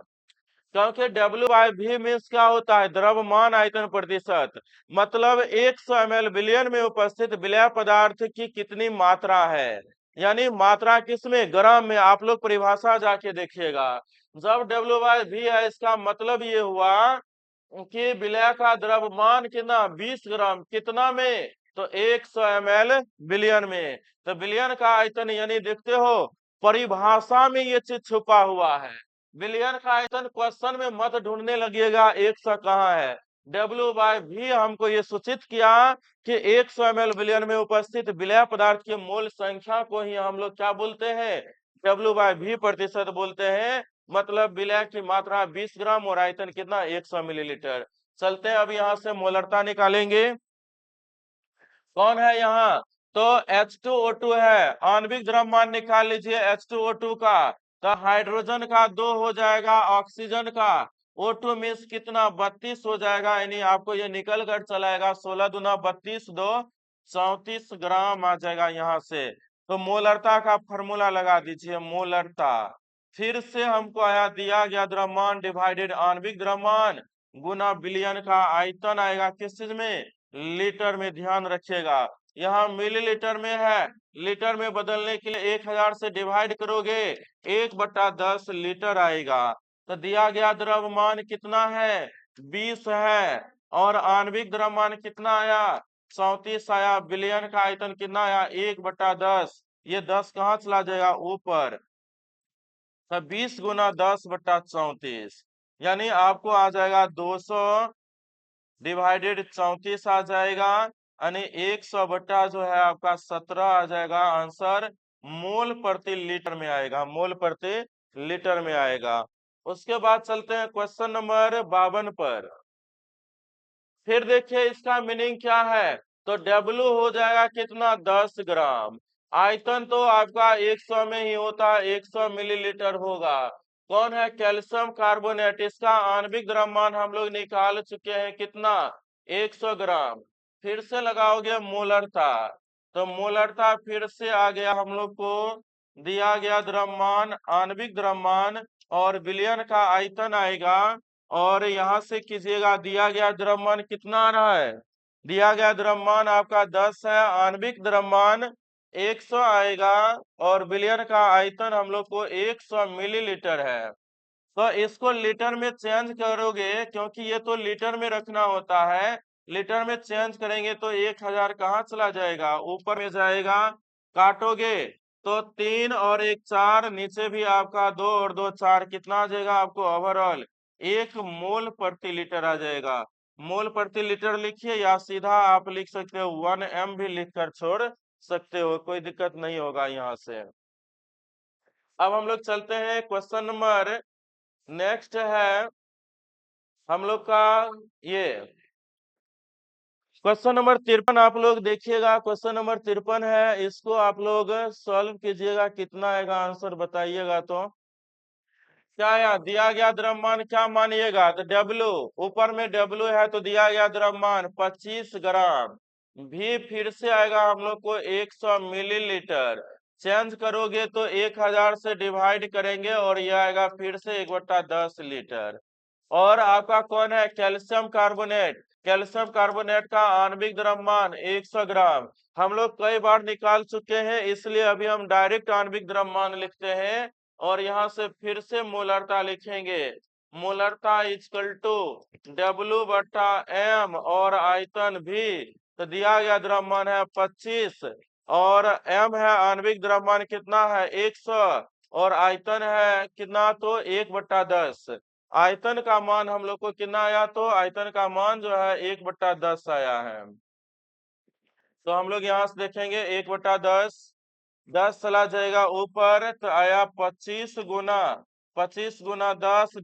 Speaker 1: क्योंकि W/V मीन्स क्या होता है? द्रव्यमान आयतन प्रतिशत। मतलब 100 ml बिलियन में उपस्थित विलय पदार्थ की कितनी मात्रा है, यानी मात्रा किसमें? ग्राम में। आप लोग परिभाषा जाके देखिएगा, जब W/V है इसका मतलब ये हुआ कि विलय का द्रव्यमान कितना? 20 ग्राम, कितना में? तो 100 ml बिलियन में। तो बिलियन का आयतन, यानी देखते हो परिभाषा में ये चीज छुपा हुआ है। बिलियन का आयतन क्वेश्चन में मत ढूंढने लगिएगा 100 कहाँ है। W/V हमको ये सूचित किया कि 100 ml बिलियन में उपस्थित विलय पदार्थ के मोल संख्या को ही हम लोग क्या बोलते हैं? W/V प्रतिशत बोलते हैं। मतलब विलय की मात्रा 20 ग्राम और आयतन कितना? 100 मिलीलीटर। चलते हैं अब यहाँ से मोलरता निकालेंगे। कौन है यहाँ? तो H2O2 है। आणविक द्रव्यमान निकाल लीजिए H2O2 का। तो हाइड्रोजन का 2 हो जाएगा, ऑक्सीजन का O2 मीन्स कितना? 32 हो जाएगा। यानी आपको ये निकल कर चलाएगा 16 दूना 32, 2 34 ग्राम आ जाएगा यहाँ से। तो मोलरता का फॉर्मूला लगा दीजिए, मोलरता। फिर से हमको आया दिया गया द्रव्यमान डिवाइडेड आणविक द्रव्यमान गुना बिलियन का आयतन आएगा किस चीज में? लीटर में। ध्यान रखिएगा यहाँ मिलीलीटर में है, लीटर में बदलने के लिए 1000 से डिवाइड करोगे 1/10 लीटर आएगा। तो दिया गया द्रव्यमान कितना है? 20 है। और आणविक द्रव्यमान कितना आया? 34 आया। बिलियन का आयतन कितना आया? 1/10। ये 10 कहाँ चला जाएगा? ऊपर। तो 20 गुना 10/34, यानी आपको आ जाएगा 200 डिवाइडेड 34 आ जाएगा, यानी 100 बट्टा जो है आपका 17 आ जाएगा आंसर। मोल प्रति लीटर में आएगा, मोल प्रति लीटर में आएगा। उसके बाद चलते हैं क्वेश्चन नंबर 52 पर। फिर देखिए इसका मीनिंग क्या है? तो W हो जाएगा कितना? 10 ग्राम। आयतन तो आपका 100 में ही होता है, 100 मिलीलीटर होगा। कौन है? Calcium carbonate. इसका आणविक द्रव्यमान हम लोग निकाल चुके हैं कितना? 100 ग्राम। फिर से लगाओगे मोलरता, तो मोलरता फिर से आ गया हम लोग को दिया गया द्रव्यमान, आणविक द्रव्यमान और विलयन का आयतन आएगा। और यहां से कीजिएगा दिया गया द्रव्यमान कितना आ रहा है? दिया गया द्रव्यमान आपका 10 है, आणविक द्रव्यमान 100 आएगा और विलयन का आयतन हम लोग को 100 मिलीलीटर है। तो इसको लीटर में चेंज करोगे, क्योंकि ये तो लीटर में रखना होता है। लीटर में चेंज करेंगे तो 1000 कहाँ चला जाएगा? ऊपर में जाएगा। काटोगे तो 3 और 1 4, नीचे भी आपका 2 और 2 4, कितना आ जाएगा आपको? ओवरऑल 1 मोल प्रति लीटर आ जाएगा। मोल प्रति लीटर लिखिए या सीधा आप लिख सकते हो 1 m भी लिखकर छोड़ सकते हो, कोई दिक्कत नहीं होगा यहाँ से। अब हम लोग चलते हैं क्वेश्चन नंबर नेक्स्ट है हम लोग का ये क्वेश्चन नंबर 53। आप लोग देखिएगा, क्वेश्चन नंबर 53 है, इसको आप लोग सॉल्व कीजिएगा, कितना आएगा आंसर बताइएगा। तो क्या यार दिया गया द्रव्यमान क्या मानिएगा, तो डब्ल्यू, ऊपर में डब्ल्यू है तो दिया गया द्रव्यमान 25 ग्राम, भी फिर से आएगा हम लोग को 100 मिलीलीटर, चेंज करोगे तो 1000 से डिवाइड करेंगे और यह आएगा फिर से 1/10 लीटर। और आपका कौन है, कैल्शियम कार्बोनेट, कैल्शियम कार्बोनेट का आणविक द्रव्यमान 100 ग्राम हम लोग कई बार निकाल चुके हैं, इसलिए अभी हम डायरेक्ट आणविक द्रव्यमान लिखते हैं और यहाँ से फिर से मोलरता लिखेंगे। मोलरता इक्वल टू W/m और आयतन भी, तो दिया गया द्रव्यमान है 25 और m है आणविक द्रव्यमान कितना है 100 और आयतन है कितना, तो 1/10। आयतन का मान हम लोग को कितना आया, तो आयतन का मान जो है 1/10 आया है। तो हम लोग यहाँ से देखेंगे 1/10, 10 चला जाएगा ऊपर तो आया 25 गुना 10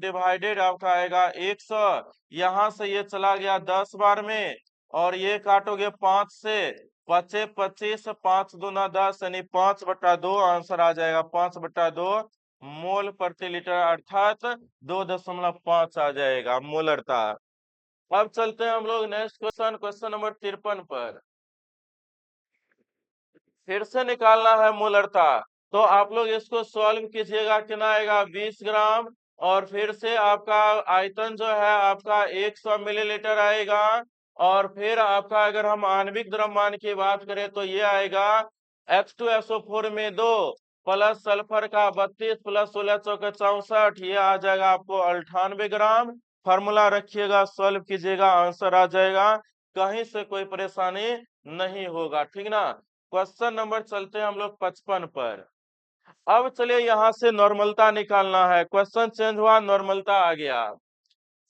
Speaker 1: आपका आएगा 100। यहाँ से ये चला गया 10 बार में और ये काटोगे 5 से, 25 25 5 दूना 10 यानी 5/2 आंसर आ जाएगा, 5/2 मोल प्रति लीटर अर्थात 2.5 आ जाएगा मोलरता। अब चलते हैं हम लोग नेक्स्ट क्वेश्चन, क्वेश्चन नंबर 53 पर। फिर से निकालना है मोलरता, तो आप लोग इसको सॉल्व कीजिएगा, कितना आएगा 20 ग्राम और फिर से आपका आयतन जो है आपका 100 मिलीलीटर आएगा और फिर आपका अगर हम आणविक द्रव्यमान की बात करें तो ये आएगा H2SO4 में 2 प्लस सल्फर का 32 प्लस 16 चौके 64, ये आ जाएगा आपको 98 ग्राम। फार्मूला रखिएगा, सॉल्व कीजिएगा, आंसर आ जाएगा, कहीं से कोई परेशानी नहीं होगा, ठीक ना। क्वेश्चन नंबर चलते हैं हम लोग 55 पर। अब चलिए यहाँ से नॉर्मलता निकालना है, क्वेश्चन चेंज हुआ, नॉर्मलता आ गया।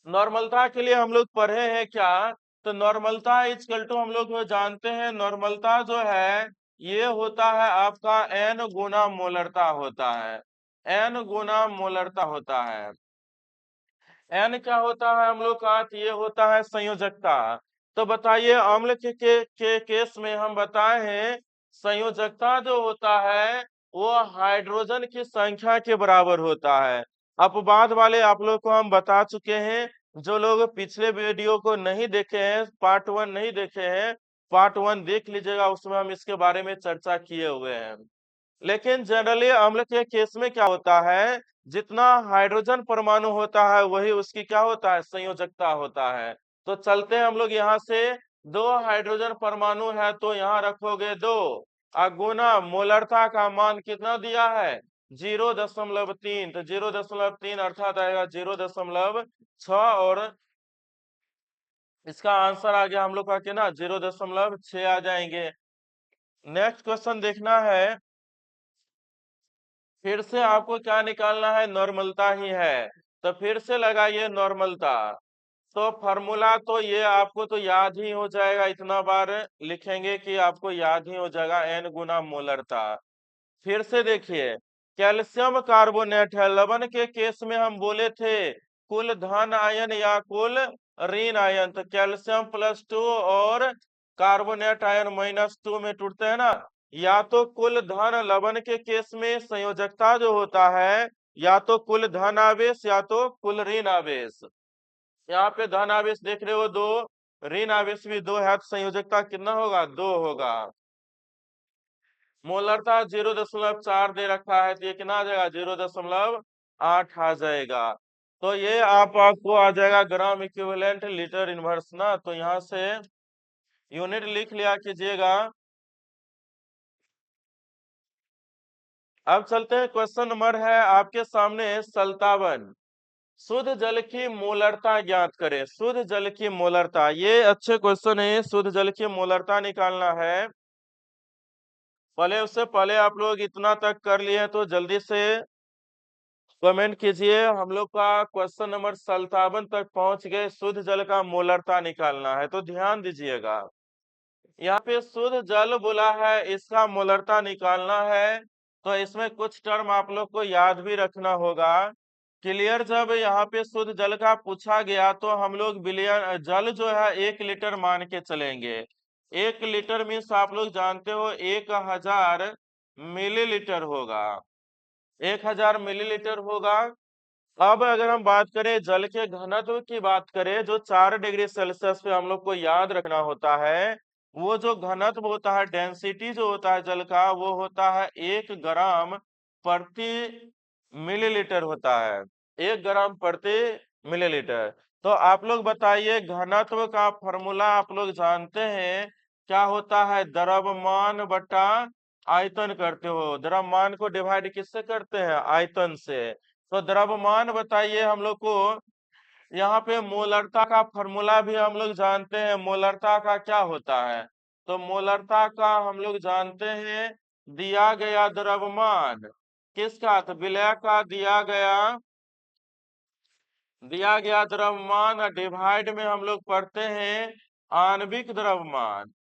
Speaker 1: नॉर्मलता के लिए हम लोग पढ़े हैं क्या, तो नॉर्मलता इक्वल टू हम लोग जानते हैं, नॉर्मलता जो है ये होता है आपका n गुना मोलरता होता है, n गुना मोलरता होता है। n क्या होता है हम लोग का, ये होता है संयोजकता। तो बताइए अम्ल के केस में हम बताए हैं संयोजकता जो होता है वो हाइड्रोजन की संख्या के बराबर होता है। अपवाद वाले आप लोग को हम बता चुके हैं, जो लोग पिछले वीडियो को नहीं देखे हैं, पार्ट 1 नहीं देखे हैं, पार्ट 1 देख लीजिएगा, उसमें हम इसके बारे में चर्चा किए हुए हैं। लेकिन जनरली अम्ल के केस में क्या होता है, जितना हाइड्रोजन परमाणु होता है वही उसकी क्या होता है, संयोजकता होता है। तो चलते हैं हम लोग यहाँ से, 2 हाइड्रोजन परमाणु है तो यहाँ रखोगे 2 गुना मोलरता का मान कितना दिया है 0.3, तो 0.3 अर्थात आएगा 0.6 और इसका आंसर आ गया हम लोग का कितना 0.6 आ जाएंगे। नेक्स्ट क्वेश्चन देखना है, फिर से आपको क्या निकालना है, नॉर्मलता ही है, तो फिर से लगाइए नॉर्मलता। तो फॉर्मूला तो ये आपको तो याद ही हो जाएगा, इतना बार लिखेंगे कि आपको याद ही हो जाएगा, n गुना मोलरता। फिर से देखिए कैल्शियम कार्बोनेट है, लवण के केस में हम बोले थे कुल धन आयन या कुल ऋण आयन, तो कैल्शियम +2 और कार्बोनेट आयन -2 में टूटते हैं ना, या तो कुल धन लवण के केस में संयोजकता जो होता है या तो कुल धन आवेश या तो कुल ऋण आवेश। यहाँ पे धन आवेश देख रहे हो 2, ऋण आवेश भी 2 है, तो संयोजकता कितना होगा 2 होगा। मोलरता 0.4 दे रखा है तो ये कितना आ जाएगा 0.8 आ जाएगा। तो ये आपको आ जाएगा ग्राम इक्विवेलेंट लीटर इनवर्स ना, तो यहाँ से यूनिट लिख लिया कीजिएगा। अब चलते हैं, क्वेश्चन नंबर है आपके सामने 57, शुद्ध जल की मोलरता ज्ञात करें। शुद्ध जल की मोलरता, ये अच्छे क्वेश्चन है, शुद्ध जल की मोलरता निकालना है। पहले उससे पहले आप लोग इतना तक कर लिए तो जल्दी से कमेंट कीजिए। हम लोग का क्वेश्चन नंबर 57 तक पहुंच गए। शुद्ध जल का मोलरता निकालना है, तो ध्यान दीजिएगा। यहाँ पे शुद्ध जल बोला है, इसका मोलरता निकालना है, तो इसमें कुछ टर्म आप लोग को याद भी रखना होगा। क्लियर, जब यहाँ पे शुद्ध जल का पूछा गया तो हम लोग बिलियन जल जो है 1 लीटर मान के चलेंगे। 1 लीटर मीन्स आप लोग जानते हो 1000 मिलीलीटर होगा। 1000 मिलीलीटर होगा। अब अगर हम बात करें जल के घनत्व की बात करें, जो 4 डिग्री सेल्सियस पे हम लोग को याद रखना होता है, वो जो घनत्व होता है, डेंसिटी जो होता है जल का, वो होता है 1 ग्राम प्रति मिलीलीटर होता है। 1 ग्राम प्रति मिलीलीटर। तो आप लोग बताइए, घनत्व का फॉर्मूला आप लोग जानते हैं क्या होता है? द्रव्यमान बटा आयतन करते हो। द्रव्यमान को डिवाइड किससे करते हैं? आयतन से। तो द्रव्यमान बताइए हम लोग को। यहाँ पे मोलरता का फॉर्मूला भी हम लोग जानते हैं। मोलरता का क्या होता है? तो मोलरता का हम लोग जानते हैं, दिया गया द्रव्यमान किसका? तो विलय का दिया गया द्रव्यमान डिवाइड में हम लोग पढ़ते हैं आणविक द्रव्यमान।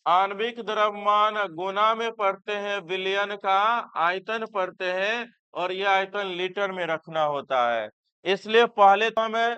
Speaker 1: आणविक द्रव्यमान गुना में पढ़ते हैं विलयन का आयतन पढ़ते हैं, और यह आयतन लीटर में रखना होता है। इसलिए पहले तो हमें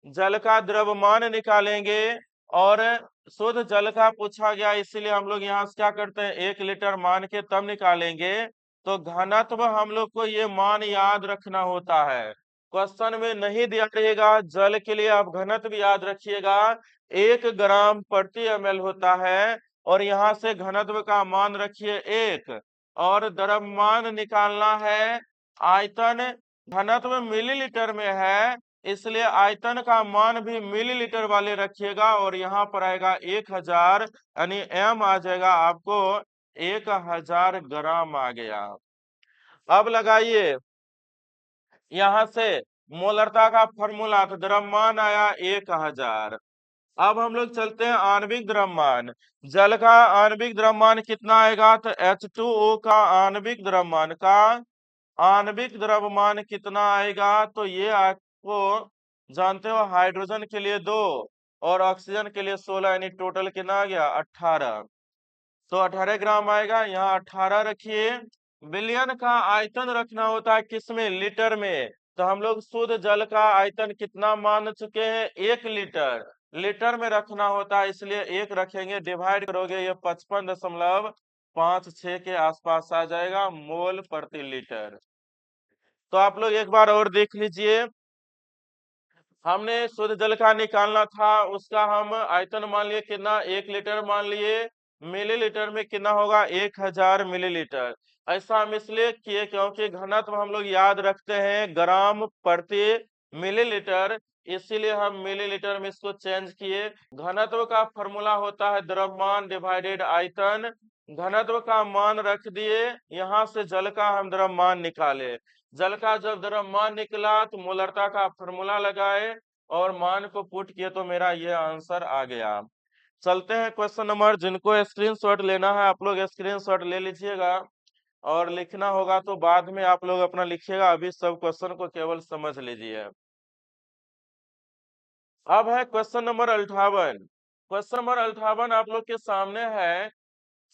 Speaker 1: जल का द्रव्यमान निकालेंगे, और शुद्ध जल का पूछा गया, इसीलिए हम लोग यहाँ से क्या करते हैं, 1 लीटर मान के तब निकालेंगे। तो घनत्व हम लोग को ये मान याद रखना होता है। क्वेश्चन में नहीं दिया रहेगा जल के लिए, आप घनत्व याद रखिएगा। 1 ग्राम प्रति ml होता है, और यहाँ से घनत्व का मान रखिए 1, और द्रव्यमान निकालना है। आयतन घनत्व मिलीलीटर में है, इसलिए आयतन का मान भी मिलीलीटर वाले रखिएगा, और यहाँ पर आएगा 1000, यानी m आ जाएगा आपको 1000 ग्राम आ गया। अब लगाइए यहाँ से मोलरता का फॉर्मूला, तो द्रव्यमान आया 1000। अब हम लोग चलते हैं आणविक द्रव्यमान। जल का आणविक द्रव्यमान कितना आएगा? तो H2O का आणविक द्रव्यमान कितना आएगा? तो ये आपको जानते हो, हाइड्रोजन के लिए 2 और ऑक्सीजन के लिए 16, यानी टोटल कितना आ गया? 18। तो 18 ग्राम आएगा। यहाँ 18 रखिए। विलयन का आयतन रखना होता है किसमें? लीटर में। तो हम लोग शुद्ध जल का आयतन कितना मान चुके हैं? 1 लीटर। लीटर में रखना होता है, इसलिए 1 रखेंगे। डिवाइड करोगे ये 55.56 के आसपास आ जाएगा, मोल प्रति लीटर। तो आप लोग एक बार और देख लीजिए। हमने शुद्ध जल का निकालना था, उसका हम आयतन मान लिए कितना? 1 लीटर मान लिए। मिलीलीटर में कितना होगा? 1000 मिलीलीटर। ऐसा हम इसलिए किए क्योंकि घनत्व हम लोग याद रखते हैं ग्राम प्रति मिलीलीटर, इसीलिए हम मिलीलीटर में इसको चेंज किए। घनत्व का फॉर्मूला होता है द्रव्यमान डिवाइडेड आयतन। घनत्व का मान रख दिए, यहाँ से जल का हम द्रव्यमान निकाले। जल का जब द्रव्यमान निकला तो मोलरता का फॉर्मूला लगाए और मान को पुट किए, तो मेरा ये आंसर आ गया। चलते हैं क्वेश्चन नंबर। जिनको स्क्रीनशॉट लेना है आप लोग स्क्रीनशॉट ले लीजिएगा, और लिखना होगा तो बाद में आप लोग अपना लिखिएगा, अभी सब क्वेश्चन को केवल समझ लीजिए। अब है क्वेश्चन नंबर 58। क्वेश्चन नंबर 58 आप लोग के सामने है।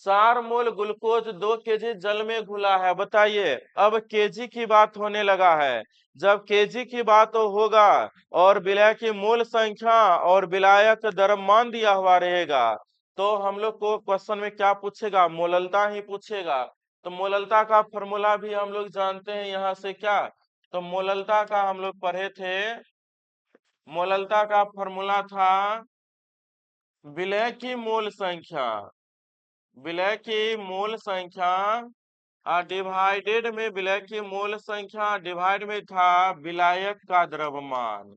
Speaker 1: 4 मोल ग्लूकोज 2 केजी जल में घुला है, बताइए। अब केजी की बात होने लगा है। जब केजी की बात होगा और विलय की मोल संख्या और विलायक द्रव्यमान दिया हुआ रहेगा, तो हम लोग को क्वेश्चन में क्या पूछेगा? मोललता ही पूछेगा। तो मोललता का फॉर्मूला भी हम लोग जानते हैं। यहाँ से क्या, तो मोललता का हम लोग पढ़े थे। मोललता का फॉर्मूला था विलय की मोल संख्या, विलय की मोल संख्या डिवाइडेड में विलय की मोल संख्या डिवाइड में था विलायक का द्रव्यमान,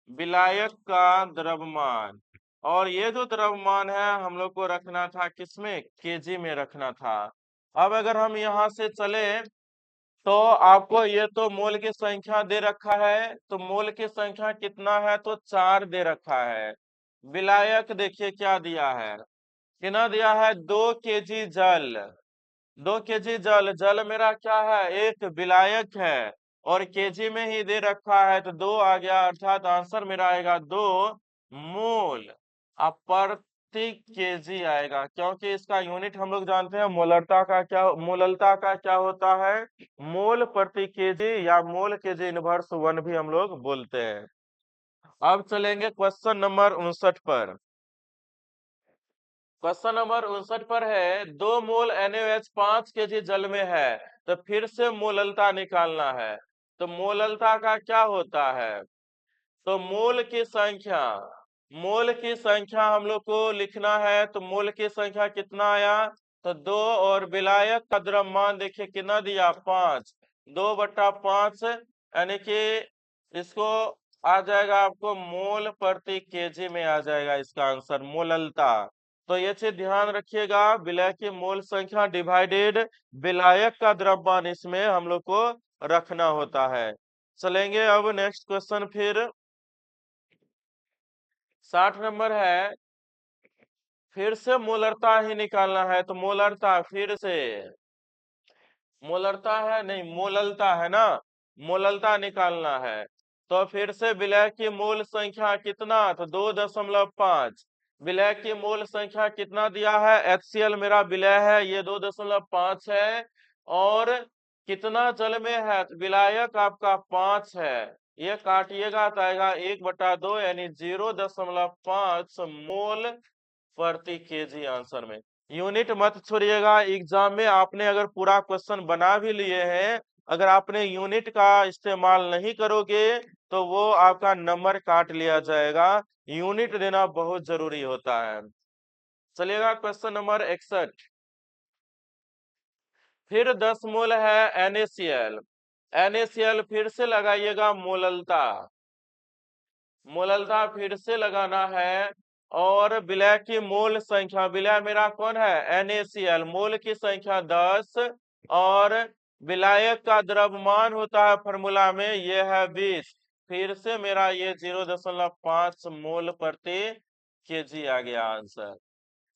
Speaker 1: विलायक का द्रव्यमान। और ये जो द्रव्यमान है हम लोग को रखना था किसमें? केजी में रखना था। अब अगर हम यहाँ से चले, तो आपको ये तो मोल की संख्या दे रखा है, तो मोल की संख्या कितना है? तो 4 दे रखा है। विलायक देखिए क्या दिया है, कितना दिया है? 2 केजी जल। 2 केजी जल। जल मेरा क्या है? एक विलायक है, और केजी में ही दे रखा है तो 2 आ गया, अर्थात आंसर मेरा आएगा 2 मोल प्रति केजी आएगा, क्योंकि इसका यूनिट हम लोग जानते हैं मोललता का क्या होता है, मोल प्रति केजी या मोल केजी इनवर्स 1 भी हम लोग बोलते हैं। अब चलेंगे क्वेश्चन नंबर 59 पर। क्वेश्चन नंबर 59 पर है 2 मोल NaOH 5 केजी जल में है, तो फिर से मोललता निकालना है। तो मोललता का क्या होता है, तो मोल की संख्या हम लोग को लिखना है। तो मोल की संख्या कितना आया, तो 2, और विलायक का द्रव्यमान देखिए कितना दिया, 5, 2/5, यानी कि इसको आ जाएगा आपको मोल प्रति केजी में आ जाएगा इसका आंसर मोललता। तो ये चीज ध्यान रखिएगा, विलय की मोल संख्या डिवाइडेड विलायक का द्रव्यमान इसमें हम लोग को रखना होता है। चलेंगे अब नेक्स्ट क्वेश्चन फिर 60 नंबर है, फिर से मोलरता ही निकालना है। तो मोलरता फिर से मोलरता है नहीं मोललता है ना, मोललता निकालना है। तो फिर से विलय की मोल संख्या कितना, तो 2.5। विलय की मोल संख्या कितना दिया है, HCl मेरा विलय है, ये 2.5 है। और कितना जल में है, तो विलायक आपका 5 है, ये काटिएगा तो आएगा 1/2, यानी 0.5 मोल प्रति केजी आंसर में। यूनिट मत छोड़िएगा, एग्जाम में आपने अगर पूरा क्वेश्चन बना भी लिए हैं, अगर आपने यूनिट का इस्तेमाल नहीं करोगे तो वो आपका नंबर काट लिया जाएगा। यूनिट देना बहुत जरूरी होता है। चलिएगा क्वेश्चन नंबर 61, फिर 10 मोल है NaCl। NaCl फिर से लगाइएगा मोललता फिर से लगाना है। और विलय की मोल संख्या, विलय मेरा कौन है, NaCl, मोल की संख्या 10, और विलायक का द्रव्यमान होता है फॉर्मूला में, ये है 20। फिर से मेरा ये 0.5 मोल प्रति केजी आ गया आंसर।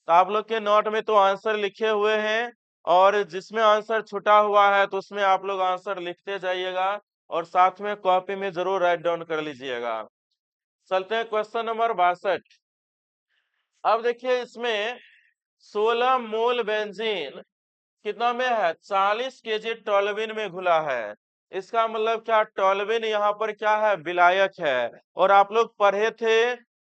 Speaker 1: तो आप लोग के नोट में तो आंसर लिखे हुए हैं, और जिसमें आंसर छुटा हुआ है तो उसमें आप लोग आंसर लिखते जाइएगा, और साथ में कॉपी में जरूर राइट डाउन कर लीजिएगा। चलते हैं क्वेश्चन नंबर 62। अब देखिए इसमें 16 मोल बेंजीन कितना में है, 40 केजी टोल्यूइन में घुला है। इसका मतलब क्या, टोल्यूइन यहाँ पर क्या है, विलायक है। और आप लोग पढ़े थे,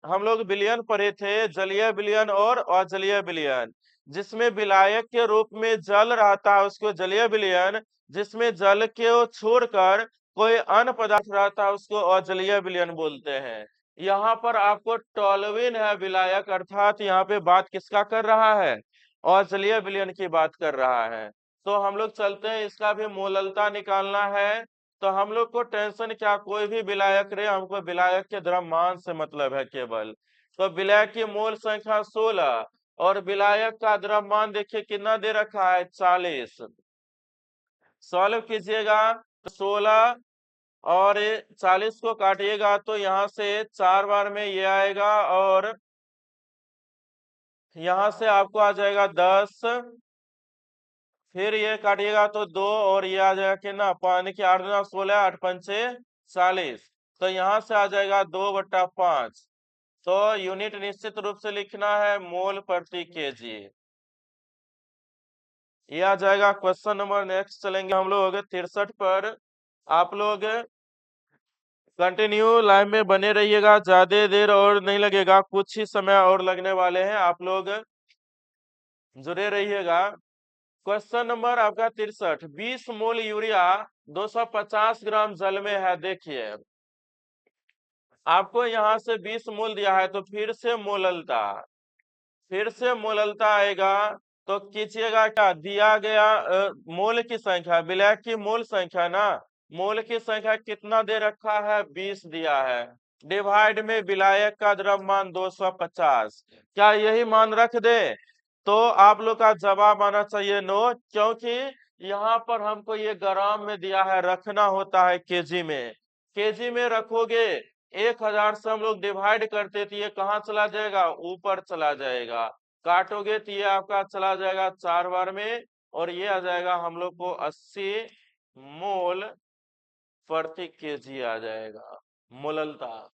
Speaker 1: हम लोग विलयन पढ़े थे, जलीय विलयन और अजलीय विलयन। जिसमें विलायक के रूप में जल रहता है उसको जलीय विलयन, जिसमें जल के छोड़कर कोई अन्य पदार्थ रहता है उसको अजलीय विलयन बोलते हैं। यहाँ पर आपको टोल्यूइन है विलायक, अर्थात यहाँ पे बात किसका कर रहा है, और जलीय विलयन की बात कर रहा है। तो हम लोग चलते हैं, इसका भी मोललता निकालना है। तो हम लोग को टेंशन क्या, कोई भी विलायक रहे, हमको विलायक के द्रव्यमान से मतलब है केवल। तो विलायक की मोल संख्या 16, और विलायक का द्रव्यमान देखिए कितना दे रखा है, 40। सॉल्व कीजिएगा तो 16 और 40 को काटिएगा तो यहाँ से 4 बार में ये आएगा, और यहाँ से आपको आ जाएगा 10। फिर ये काटिएगा तो 2, और ये आ जाएगा कितना, पानी की 8 दूना 16, 8 पंचे 40। तो यहाँ से आ जाएगा 2/5। तो यूनिट निश्चित रूप से लिखना है मोल प्रति केजी, ये आ जाएगा क्वेश्चन नंबर। नेक्स्ट चलेंगे हम लोग 63 पर। आप लोग कंटिन्यू लाइन में बने रहिएगा, ज्यादा देर और नहीं लगेगा, कुछ ही समय और लगने वाले हैं, आप लोग जुड़े रहिएगा। क्वेश्चन नंबर आपका 63, 20 मोल यूरिया 250 ग्राम जल में है। देखिए आपको यहाँ से 20 मोल दिया है, तो फिर से मोललता आएगा। तो कीजिएगा क्या, दिया गया मोल की संख्या, विलय की मोल संख्या ना, मोल की संख्या कितना दे रखा है, 20 दिया है, डिवाइड में विलायक का द्रव्यमान 250। क्या यही मान रख दे, तो आप लोग का जवाब आना चाहिए नो, क्योंकि यहाँ पर हमको ये ग्राम में दिया है, रखना होता है केजी में। केजी में रखोगे, 1000 से हम लोग डिवाइड करते थे, ये कहाँ चला जाएगा, ऊपर चला जाएगा। काटोगे तो ये आपका चला जाएगा 4 बार में, और ये आ जाएगा हम लोग को 80 मोल प्रति केजी आ जाएगा मोललता।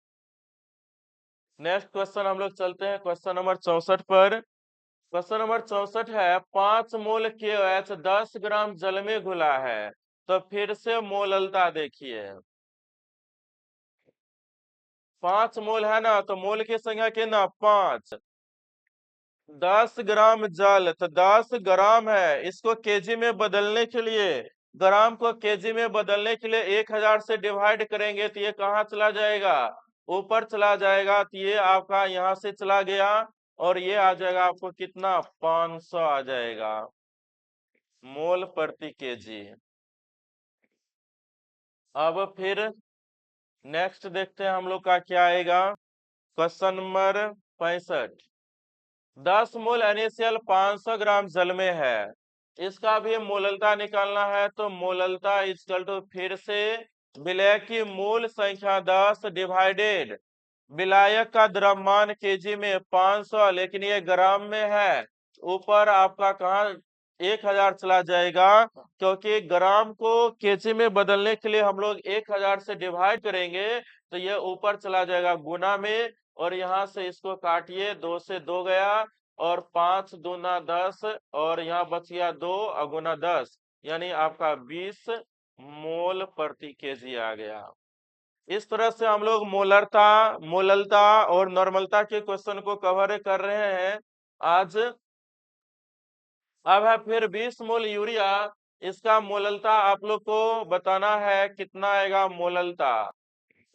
Speaker 1: नेक्स्ट क्वेश्चन हम लोग चलते हैं क्वेश्चन नंबर 64 पर। क्वेश्चन नंबर 64 है 5 मोल KOH 10 ग्राम जल में घुला है, तो फिर से मोललता देखिए। 5 मोल है ना, तो मोल की संख्या कितना 5, 10 ग्राम जल तो 10 ग्राम है, इसको केजी में बदलने के लिए, ग्राम को केजी में बदलने के लिए 1000 से डिवाइड करेंगे तो ये कहाँ चला जाएगा, ऊपर चला जाएगा। तो ये आपका यहाँ से चला गया और ये आ जाएगा आपको कितना 500 आ जाएगा मोल प्रति केजी। अब फिर नेक्स्ट देखते हैं हम लोग का क्या आएगा। क्वेश्चन नंबर 65, 10 मोल NaCl 500 ग्राम जल में है, इसका भी मोललता निकालना है। तो मोललता इक्वल टू फिर से विलय की मूल संख्या 10 डिवाइडेड विलायक का द्रव्यमान केजी में 500, लेकिन ये ग्राम में है, ऊपर आपका कहाँ 1000 चला जाएगा, क्योंकि ग्राम को केजी में बदलने के लिए हम लोग 1000 से डिवाइड करेंगे तो ये ऊपर चला जाएगा गुना में, और यहाँ से इसको काटिए, 2 से 2 गया और 5 दूना 10 और यहाँ बच गया 2 और गुना 10, यानी आपका 20 मोल प्रति केजी आ गया। इस तरह से हम लोग मोलरता, मोललता और नॉर्मलता के क्वेश्चन को कवर कर रहे हैं आज। अब है फिर 20 मोल यूरिया, इसका मोललता आप लोग को बताना है कितना आएगा मोललता।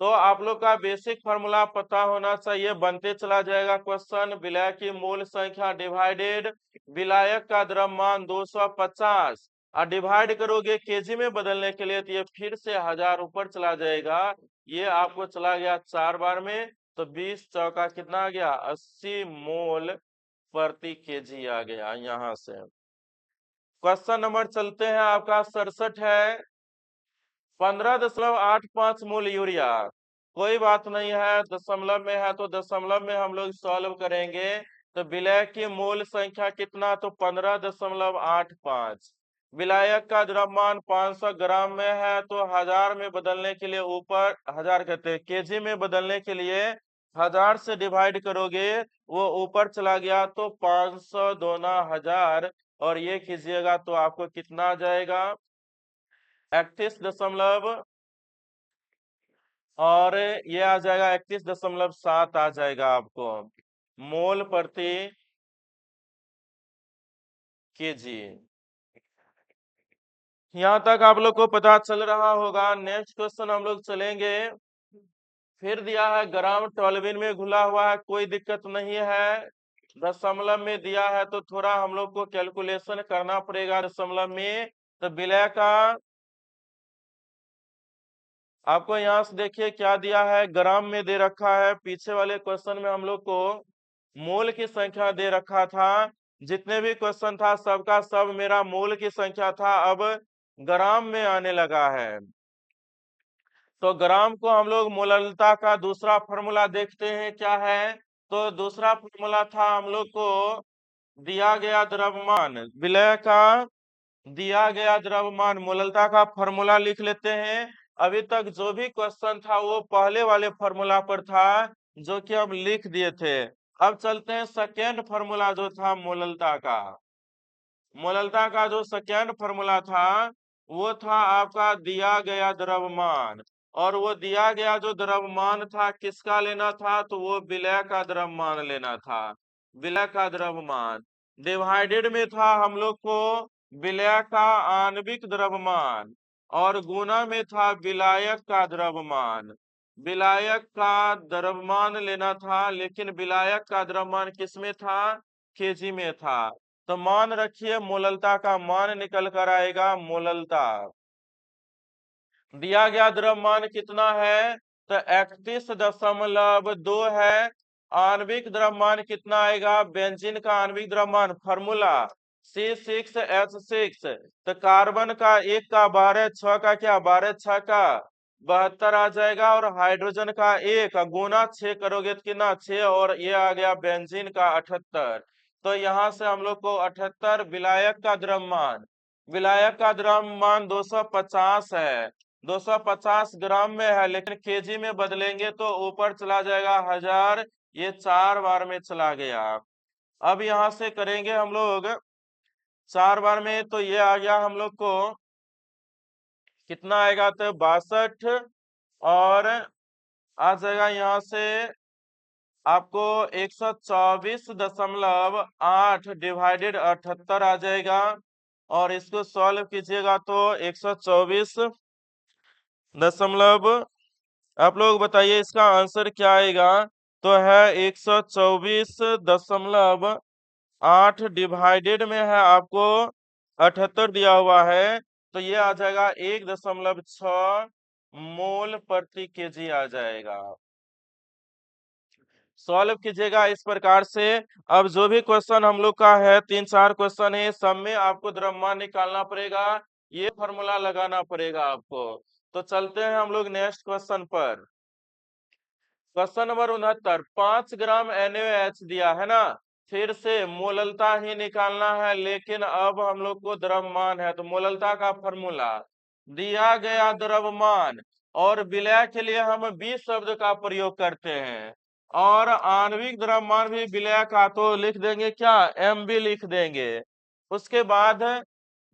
Speaker 1: तो आप लोग का बेसिक फार्मूला पता होना चाहिए, बनते चला जाएगा क्वेश्चन। विलायक की मोल संख्या डिवाइडेड विलायक का द्रव्यमान 250 और डिवाइड करोगे केजी में बदलने के लिए तो ये फिर से 1000 ऊपर चला जाएगा। ये आपको चला गया 4 बार में, तो 20 चौका कितना आ गया 80 मोल प्रति केजी आ गया। यहाँ से क्वेश्चन नंबर चलते हैं आपका 67 है 15.85 मोल यूरिया, कोई बात नहीं है, दशमलव में है तो दशमलव में हम लोग सॉल्व करेंगे। तो विलायक की मोल संख्या कितना, तो 15.85, विलायक का द्रव्यमान 500 ग्राम में है, तो 1000 में बदलने के लिए ऊपर 1000 कहते हैं, केजी में बदलने के लिए 1000 से डिवाइड करोगे वो ऊपर चला गया, तो 500 दूना 1000 और ये कीजिएगा तो आपको कितना आ जाएगा 31 और ये आ जाएगा 31.7 आ जाएगा आपको मोल प्रति केजी। यहाँ तक आप लोग को पता चल रहा होगा। नेक्स्ट क्वेश्चन हम लोग चलेंगे। फिर दिया है ग्राम टोल्विन में घुला हुआ है, कोई दिक्कत नहीं है। दशमलव में दिया है तो थोड़ा हम लोग को कैलकुलेशन करना पड़ेगा दशमलव में। तो विलय का आपको यहाँ से देखिए क्या दिया है, ग्राम में दे रखा है। पीछे वाले क्वेश्चन में हम लोग को मोल की संख्या दे रखा था, जितने भी क्वेश्चन था सबका सब मेरा मोल की संख्या था, अब ग्राम में आने लगा है। तो ग्राम को हम लोग मोललता का दूसरा फॉर्मूला देखते हैं क्या है। तो दूसरा फॉर्मूला था हम लोग को दिया गया द्रव्यमान, विलय का दिया गया द्रव्यमान, मोललता का फॉर्मूला लिख लेते हैं। अभी तक जो भी क्वेश्चन था वो पहले वाले फॉर्मूला पर था जो कि हम लिख दिए थे। अब चलते हैं सेकेंड फॉर्मूला जो था मोललता का। मोललता का जो सेकेंड फॉर्मूला था वो था आपका दिया गया द्रव्यमान, और वो दिया गया जो द्रव्यमान था किसका लेना था, तो वो विलय का द्रव्यमान लेना था। विलय का द्रव्यमान डिवाइडेड में था हम लोग को विलय का आणविक द्रव्यमान, और गुना में था विलायक का द्रव्यमान। विलायक का द्रव्यमान लेना था, लेकिन विलायक का द्रव्यमान किसमें था, केजी में था। तो मान रखिए मोललता का मान निकल कर आएगा मोललता। दिया गया द्रव्यमान कितना है, तो 31.2 है। आणविक द्रव्यमान कितना आएगा, बेंजीन का आणविक द्रव्यमान फॉर्मूला C6H6, तो कार्बन का 1 का 12, 6 का क्या 12 6 का 72 आ जाएगा, और हाइड्रोजन का 1 गुना 6 करोगे तो कितना 6, और ये आ गया बेंजीन का 78। तो यहाँ से हम लोग को 78 विलायक का द्रव्यमान, विलायक का द्रव्यमान 250 है। 250 ग्राम में है, लेकिन केजी में बदलेंगे तो ऊपर चला जाएगा 1000, ये 4 बार में चला गया। अब यहाँ से करेंगे हम लोग 4 बार में, तो ये आ गया हम लोग को कितना आएगा, तो 62, और आ जाएगा यहाँ से आपको 124.8 डिवाइडेड 78 आ जाएगा। और इसको सॉल्व कीजिएगा तो 124 दशमलव, आप लोग बताइए इसका आंसर क्या आएगा। तो है 124.8 डिवाइडेड में है आपको 78 दिया हुआ है, तो ये आ जाएगा 1.6 मोल प्रति केजी आ जाएगा। सॉल्व कीजिएगा इस प्रकार से। अब जो भी क्वेश्चन हम लोग का है, 3-4 क्वेश्चन है, सब में आपको द्रव्यमान निकालना पड़ेगा, ये फॉर्मूला लगाना पड़ेगा आपको। तो चलते हैं हम लोग नेक्स्ट क्वेश्चन पर। क्वेश्चन नंबर 69, 5 ग्राम NaOH दिया है ना, फिर से मोललता ही निकालना है, लेकिन अब हम लोग को द्रव्यमान है, तो मोललता का फॉर्मूला दिया गया द्रव्यमान, और विलय के लिए हम बी शब्द का प्रयोग करते हैं, और आणविक द्रव्यमान भी विलय का तो लिख देंगे क्या, MB लिख देंगे। उसके बाद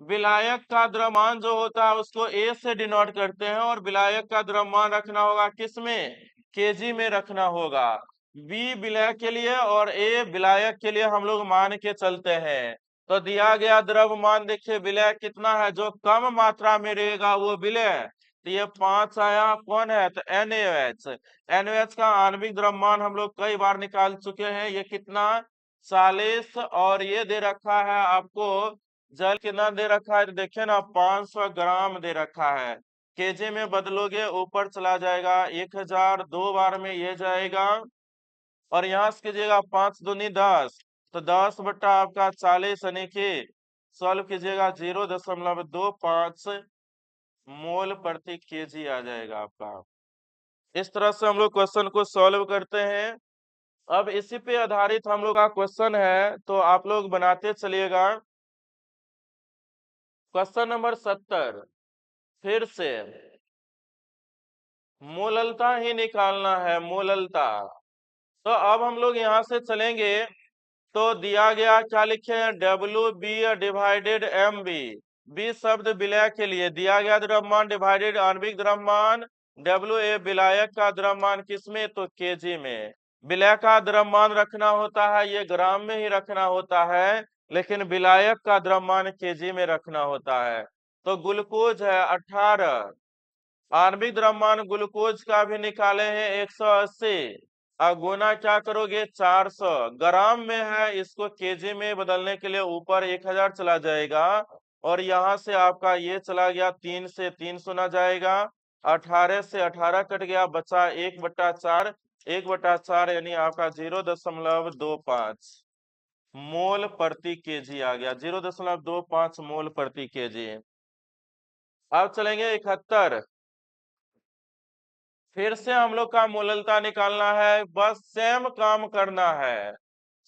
Speaker 1: विलायक का द्रव्यमान जो होता है उसको A से डिनोट करते हैं, और विलायक का द्रव्यमान रखना होगा किसमें, केजी में रखना होगा। बी विलय के लिए और ए विलायक के लिए हम लोग मान के चलते हैं। तो दिया गया द्रव्यमान देखिए, विलय कितना है, जो कम मात्रा में रहेगा वो विलय, तो ये 5 आया, कौन है, तो NaOH। NaOH का आणविक द्रव्यमान हम लोग कई बार निकाल चुके हैं, ये कितना, 40, और ये दे रखा है आपको जल कितना दे रखा है, तो देखिए ना 500 ग्राम दे रखा है, केजी में बदलोगे ऊपर चला जाएगा 1000, 2 बार में ये जाएगा, और यहाँ से कीजिएगा 5 दूनी 10, तो 10 बट्टा आपका 40, यानी कि सॉल्व कीजिएगा 0.25 मोल प्रति केजी आ जाएगा आपका। इस तरह से हम लोग क्वेश्चन को सॉल्व करते हैं। अब इसी पे आधारित हम लोग का क्वेश्चन है, तो आप लोग बनाते चलिएगा। क्वेश्चन नंबर 70, फिर से मोललता ही निकालना है, मोललता। तो अब हम लोग यहाँ से चलेंगे, तो दिया गया क्या लिखे हैं, WB डिवाइडेड MB, बी शब्द विलय के लिए दिया गया द्रव्यमान डिवाइडेड आणविक द्रव्यमान, WA विलायक का द्रव्यमान किसमें, तो केजी में। विलय का द्रव्यमान रखना होता है, ये ग्राम में ही रखना होता है, लेकिन विलायक का द्रव्यमान केजी में रखना होता है। तो ग्लूकोज है 18, आणविक द्रव्यमान ग्लूकोज का भी निकाले हैं 180, और गुना क्या करोगे, 400 ग्राम में है, इसको केजी में बदलने के लिए ऊपर 1000 चला जाएगा, और यहाँ से आपका ये चला गया, 3 से 3 सुना जाएगा, 18 से 18 कट गया, बचा 1/4, 1/4 यानी आपका 0.25 मोल प्रति केजी आ गया, 0.25 मोल प्रति केजी। अब चलेंगे 71, फिर से हम लोग का मोललता निकालना है, बस सेम काम करना है,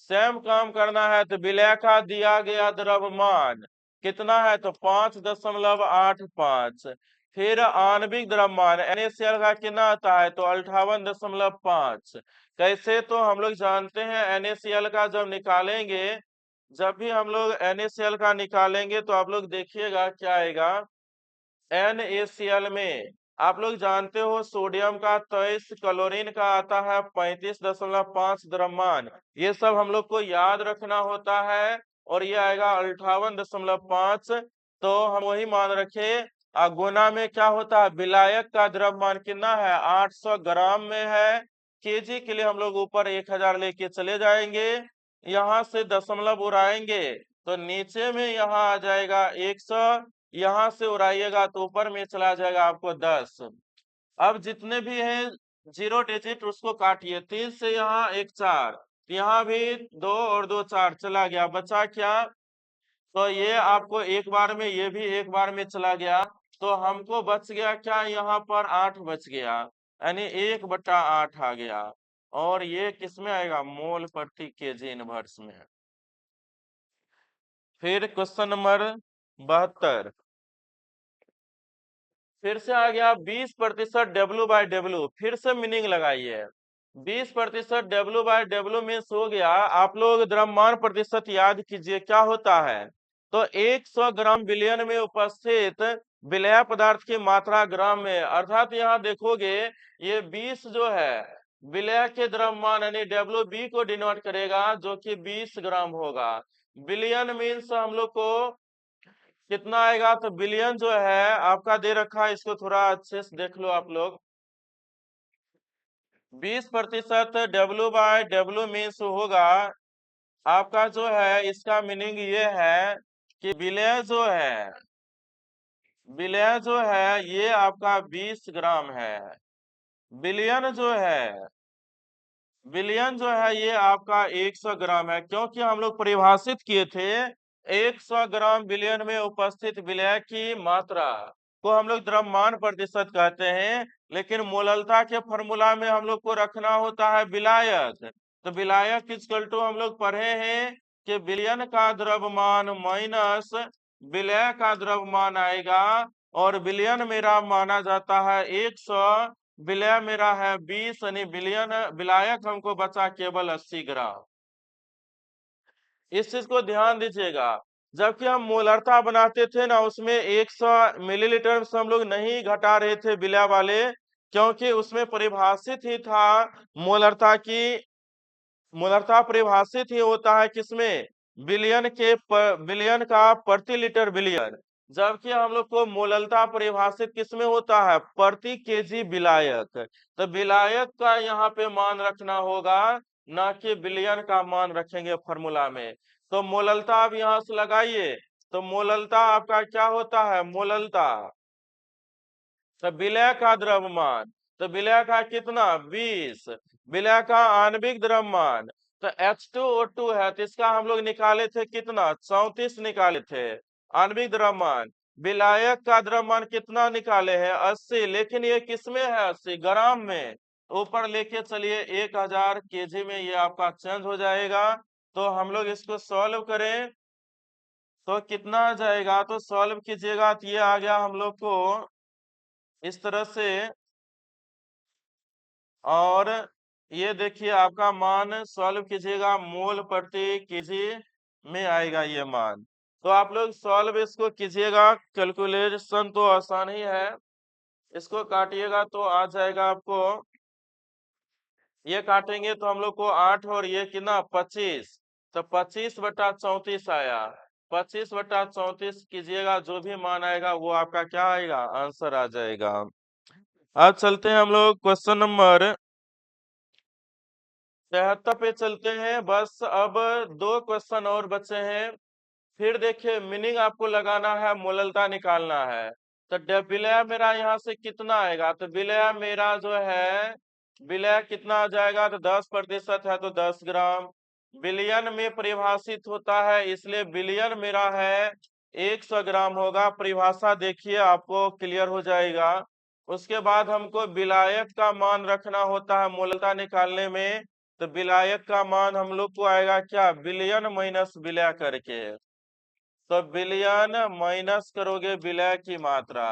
Speaker 1: सेम काम करना है। तो विलय का दिया गया द्रव्यमान कितना है, तो 5.85, फिर आणविक द्रव्यमान NaCl का कितना आता है, तो 58.5। कैसे, तो हम लोग जानते हैं NaCl का जब निकालेंगे, जब भी हम लोग NaCl का निकालेंगे, तो आप लोग देखिएगा क्या आएगा, NaCl में आप लोग जानते हो सोडियम का 23, क्लोरीन का आता है 35.5 द्रव्यमान, ये सब हम लोग को याद रखना होता है, और ये आएगा 58.5, तो हम वही मान रखे। गुना में क्या होता है, विलायक का द्रव्यमान कितना है, 800 ग्राम में है, केजी के लिए हम लोग ऊपर 1000 लेके चले जाएंगे, यहाँ से दशमलव उड़ाएंगे, तो नीचे में यहाँ आ जाएगा 100, यहाँ से उड़ाइएगा तो ऊपर में चला जाएगा आपको 10। अब जितने भी हैं 0 डिजिट उसको काटिए, 3 से यहाँ 1 4, यहाँ भी 2 और 2 4 चला गया, बचा क्या, तो ये आपको एक बार में, ये भी एक बार में चला गया, तो हमको बच गया क्या, यहाँ पर 8 बच गया, यानी 1/8 आ गया, और ये किसमें आएगा, मोल प्रति केजी इनवर्स में। फिर क्वेश्चन नंबर 72, फिर से आ गया 20% W/W, फिर से मीनिंग लगाइए। 20% W/W मीन्स हो गया, आप लोग द्रव्यमान प्रतिशत याद कीजिए क्या होता है। तो 100 ग्राम विलयन में उपस्थित विलेय पदार्थ की मात्रा ग्राम में, अर्थात यहाँ देखोगे ये 20 जो है विलेय के द्रव्यमान यानी WB को डिनोट करेगा, जो कि 20 ग्राम होगा। बिलियन मीन्स हम लोग को कितना आएगा, तो बिलियन जो है आपका दे रखा है, इसको थोड़ा अच्छे से देख लो आप लोग। 20% W/W मीन्स होगा आपका जो है, इसका मीनिंग ये है कि विलय जो है ये आपका 20 ग्राम है। बिलियन जो है बिलियन जो है ये आपका 100 ग्राम है, क्योंकि हम लोग परिभाषित किए थे 100 ग्राम विलयन में उपस्थित विलय की मात्रा को हम लोग द्रव्यमान प्रतिशत कहते हैं, लेकिन मोललता के फॉर्मूला में हम लोग को रखना होता है विलायक। तो विलायक इक्वल टू हम लोग पढ़े हैं कि विलयन का द्रव्यमान माइनस विलय का द्रव्यमान आएगा, और विलयन मेरा माना जाता है 100, विलय मेरा है 20, यानी विलयन विलायक हमको बचा केवल 80 ग्राम। इस चीज को ध्यान दीजिएगा। जबकि हम मोलरता बनाते थे ना, उसमें 100 मिलीलीटर से हम लोग नहीं घटा रहे थे विलय वाले, क्योंकि उसमें परिभाषित ही था मोलरता की। मोलरता परिभाषित ही होता है किसमें, विलयन का प्रति लीटर विलयन। जबकि हम लोग को मोललता परिभाषित किसमें होता है, प्रति केजी विलायक। तो विलायक का यहाँ पे मान रखना होगा, ना कि विलयन का मान रखेंगे फॉर्मूला में। तो मोललता अब यहाँ से लगाइए, तो मोललता आपका क्या होता है, मोललता तो विलय का द्रव्यमान, तो विलय का कितना 20, विलय का आणविक द्रव्यमान तो H2O2 है, तो इसका हम लोग निकाले थे कितना 34 निकाले थे आणविक द्रव्यमान। विलायक का द्रव्यमान कितना निकाले हैं 80, लेकिन ये किसमें है 80 ग्राम में। ऊपर लेके चलिए 1000 केजी में ये आपका चेंज हो जाएगा। तो हम लोग इसको सॉल्व करें तो कितना आ जाएगा, तो सॉल्व कीजिएगा तो ये आ गया हम लोग को इस तरह से। और ये देखिए आपका मान सॉल्व कीजिएगा मोल प्रति केजी में आएगा ये मान। तो आप लोग सॉल्व इसको कीजिएगा, कैलकुलेशन तो आसान ही है। इसको काटिएगा तो आ जाएगा आपको, ये काटेंगे तो हम लोग को 8 और ये कितना 25, तो 25/34 आया। 25/34 कीजिएगा, जो भी मान आएगा वो आपका क्या आएगा, आंसर आ जाएगा। अब चलते हैं हम लोग क्वेश्चन नंबर 73 पे चलते हैं। बस अब 2 क्वेश्चन और बचे हैं। फिर देखिए मीनिंग आपको लगाना है, मोललता निकालना है। तो विलय मेरा यहाँ से कितना आएगा, तो विलय मेरा जो है विलय कितना आ जाएगा, तो 10% है तो 10 ग्राम। बिलियन में परिभाषित होता है, इसलिए बिलियन मेरा है 100 ग्राम होगा। परिभाषा देखिए आपको क्लियर हो जाएगा। उसके बाद हमको विलायक का मान रखना होता है मोललता निकालने में। तो विलायक का मान हम लोग को आएगा क्या, बिलियन माइनस विलय करके। तो बिलियन माइनस करोगे विलय की मात्रा,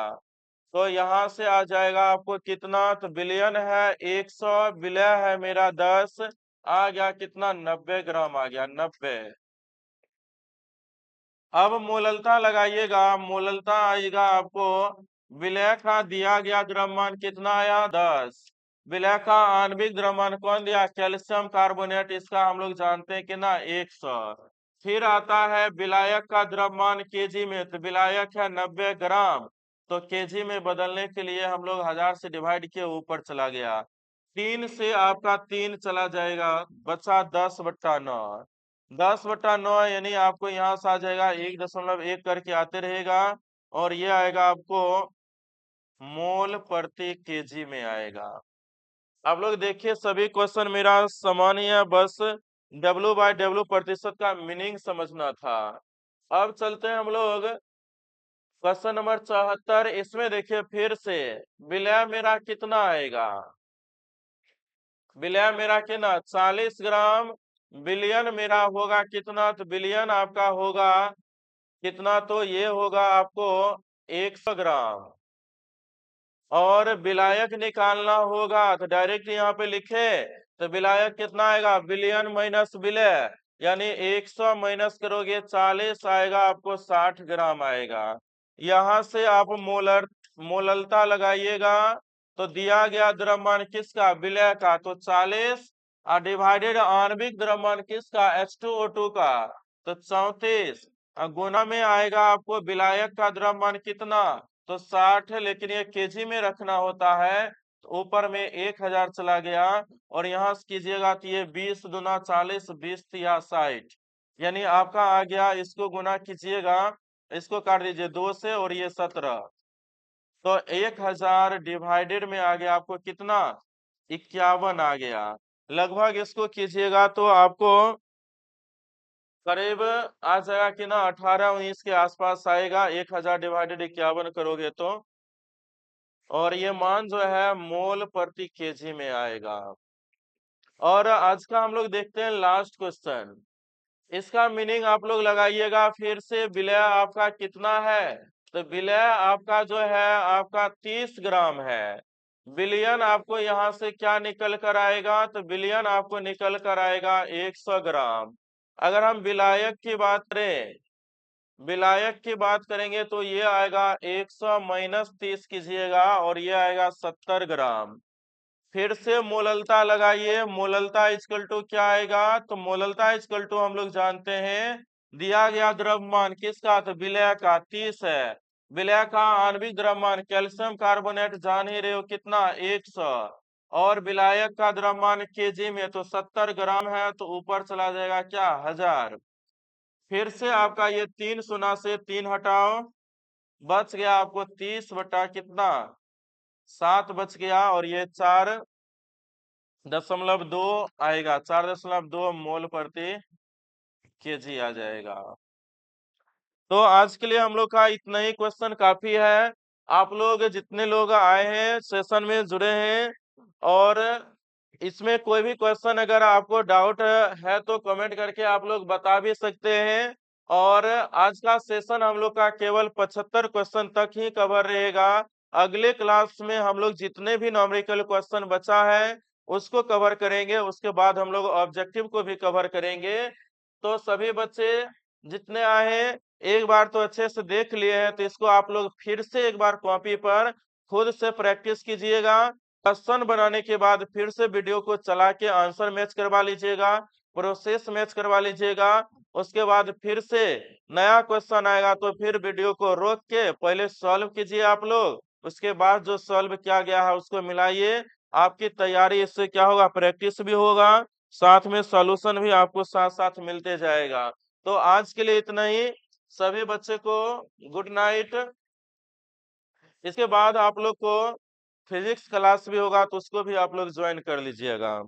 Speaker 1: तो यहाँ से आ जाएगा आपको कितना, तो बिलियन है 100, विलय है मेरा 10, आ गया कितना 90 ग्राम आ गया 90। अब मोललता लगाइएगा, मोललता आएगा आपको, विलय का दिया गया द्रव्यमान कितना आया 10, विलय का आणविक द्रव्यमान कौन दिया, कैल्शियम कार्बोनेट, इसका हम लोग जानते हैं कि ना 100। फिर आता है विलायक का द्रव्यमान केजी में, तो विलायक है 90 ग्राम, तो केजी में बदलने के लिए हम लोग 1000 से डिवाइड किए, ऊपर चला गया। 3 से आपका 3 चला जाएगा, बचा 10/9। 10/9 यानी आपको यहाँ से आ जाएगा 1.1 करके आते रहेगा, और ये आएगा आपको मोल प्रति केजी में आएगा। आप लोग देखिए सभी क्वेश्चन मेरा समान ही है, बस W/W प्रतिशत का मीनिंग समझना था। अब चलते हैं हम लोग क्वेश्चन नंबर 74। इसमें देखिए फिर से विलय मेरा कितना आएगा, विलय मेरा कितना 40 ग्राम, बिलियन मेरा होगा कितना, तो बिलियन आपका होगा कितना, तो ये होगा आपको 100 ग्राम। और विलायक निकालना होगा तो डायरेक्ट यहाँ पे लिखे तो विलायक कितना आएगा, बिलियन माइनस विलय, यानी 100 माइनस करोगे 40 आएगा, आपको 60 ग्राम आएगा। यहाँ से आप मोललता लगाइएगा तो दिया गया द्रव्यमान किसका, विलय का, तो 40 और डिवाइडेड आणविक द्रव्यमान किसका, H2O2 का, तो 34 गुना में आएगा आपको विलायक का द्रव्यमान कितना, तो 60 है, लेकिन ये केजी में रखना होता है तो ऊपर में 1000 चला गया और यहाँ से कीजिएगा तो ये 20 दूना 40, 20 या 60, यानी आपका आ गया, इसको गुना कीजिएगा, इसको काट दीजिए 2 से और ये 17, तो 1000 डिवाइडेड में आ गया आपको कितना, 51 आ गया। लगभग इसको कीजिएगा तो आपको करीब आ जाएगा कि ना 18-19 के आसपास आएगा, 1000 डिवाइडेड 51 करोगे तो, और ये मान जो है मोल प्रति केजी में आएगा। और आज का हम लोग देखते हैं लास्ट क्वेश्चन, इसका मीनिंग आप लोग लगाइएगा फिर से। विलय आपका कितना है, तो विलय आपका जो है आपका 30 ग्राम है। बिलियन आपको यहाँ से क्या निकल कर आएगा, तो बिलियन आपको निकल कर आएगा 100 ग्राम। अगर हम विलायक की बात करें, विलायक की बात करेंगे तो ये आएगा 100 माइनस 30 कीजिएगा और ये आएगा 70 ग्राम। फिर से मोललता लगाइए, मोललता इक्वल टू क्या आएगा, तो मोललता इक्वल टू हम लोग जानते हैं दिया गया द्रव्यमान किसका, तो विलय का 30 है। विलय का आणविक द्रव्यमान कैल्शियम कार्बोनेट जान ही रहे हो कितना, 100, और विलायक का द्रव्यमान केजी में तो 70 ग्राम है, तो ऊपर चला जाएगा क्या, 1000। फिर से आपका ये 3 शून्य से 3 हटाओ, बच गया आपको 30 बटा कितना, 7 बच गया, और ये 4.2 आएगा, 4.2 मोल प्रति केजी आ जाएगा। तो आज के लिए हम लोग का इतना ही क्वेश्चन काफी है। आप लोग जितने लोग आए हैं सेशन में जुड़े हैं, और इसमें कोई भी क्वेश्चन अगर आपको डाउट है तो कमेंट करके आप लोग बता भी सकते हैं। और आज का सेशन हम लोग का केवल 75 क्वेश्चन तक ही कवर रहेगा। अगले क्लास में हम लोग जितने भी न्यूमेरिकल क्वेश्चन बचा है उसको कवर करेंगे, उसके बाद हम लोग ऑब्जेक्टिव को भी कवर करेंगे। तो सभी बच्चे जितने आए हैं एक बार तो अच्छे से देख लिए हैं, तो इसको आप लोग फिर से एक बार कॉपी पर खुद से प्रैक्टिस कीजिएगा। क्वेश्चन बनाने के बाद फिर से वीडियो को चला के आंसर मैच करवा लीजिएगा, प्रोसेस मैच करवा लीजिएगा। उसके बाद फिर से नया क्वेश्चन आएगा तो फिर वीडियो को रोक के पहले सॉल्व कीजिए आप लोग, उसके बाद जो सॉल्व किया गया है उसको मिलाइए। आपकी तैयारी इससे क्या होगा, प्रैक्टिस भी होगा, साथ में सॉल्यूशन भी आपको साथ साथ मिलते जाएगा। तो आज के लिए इतना ही, सभी बच्चे को गुड नाइट। इसके बाद आप लोग को फिजिक्स क्लास भी होगा तो उसको भी आप लोग ज्वाइन कर लीजिएगा।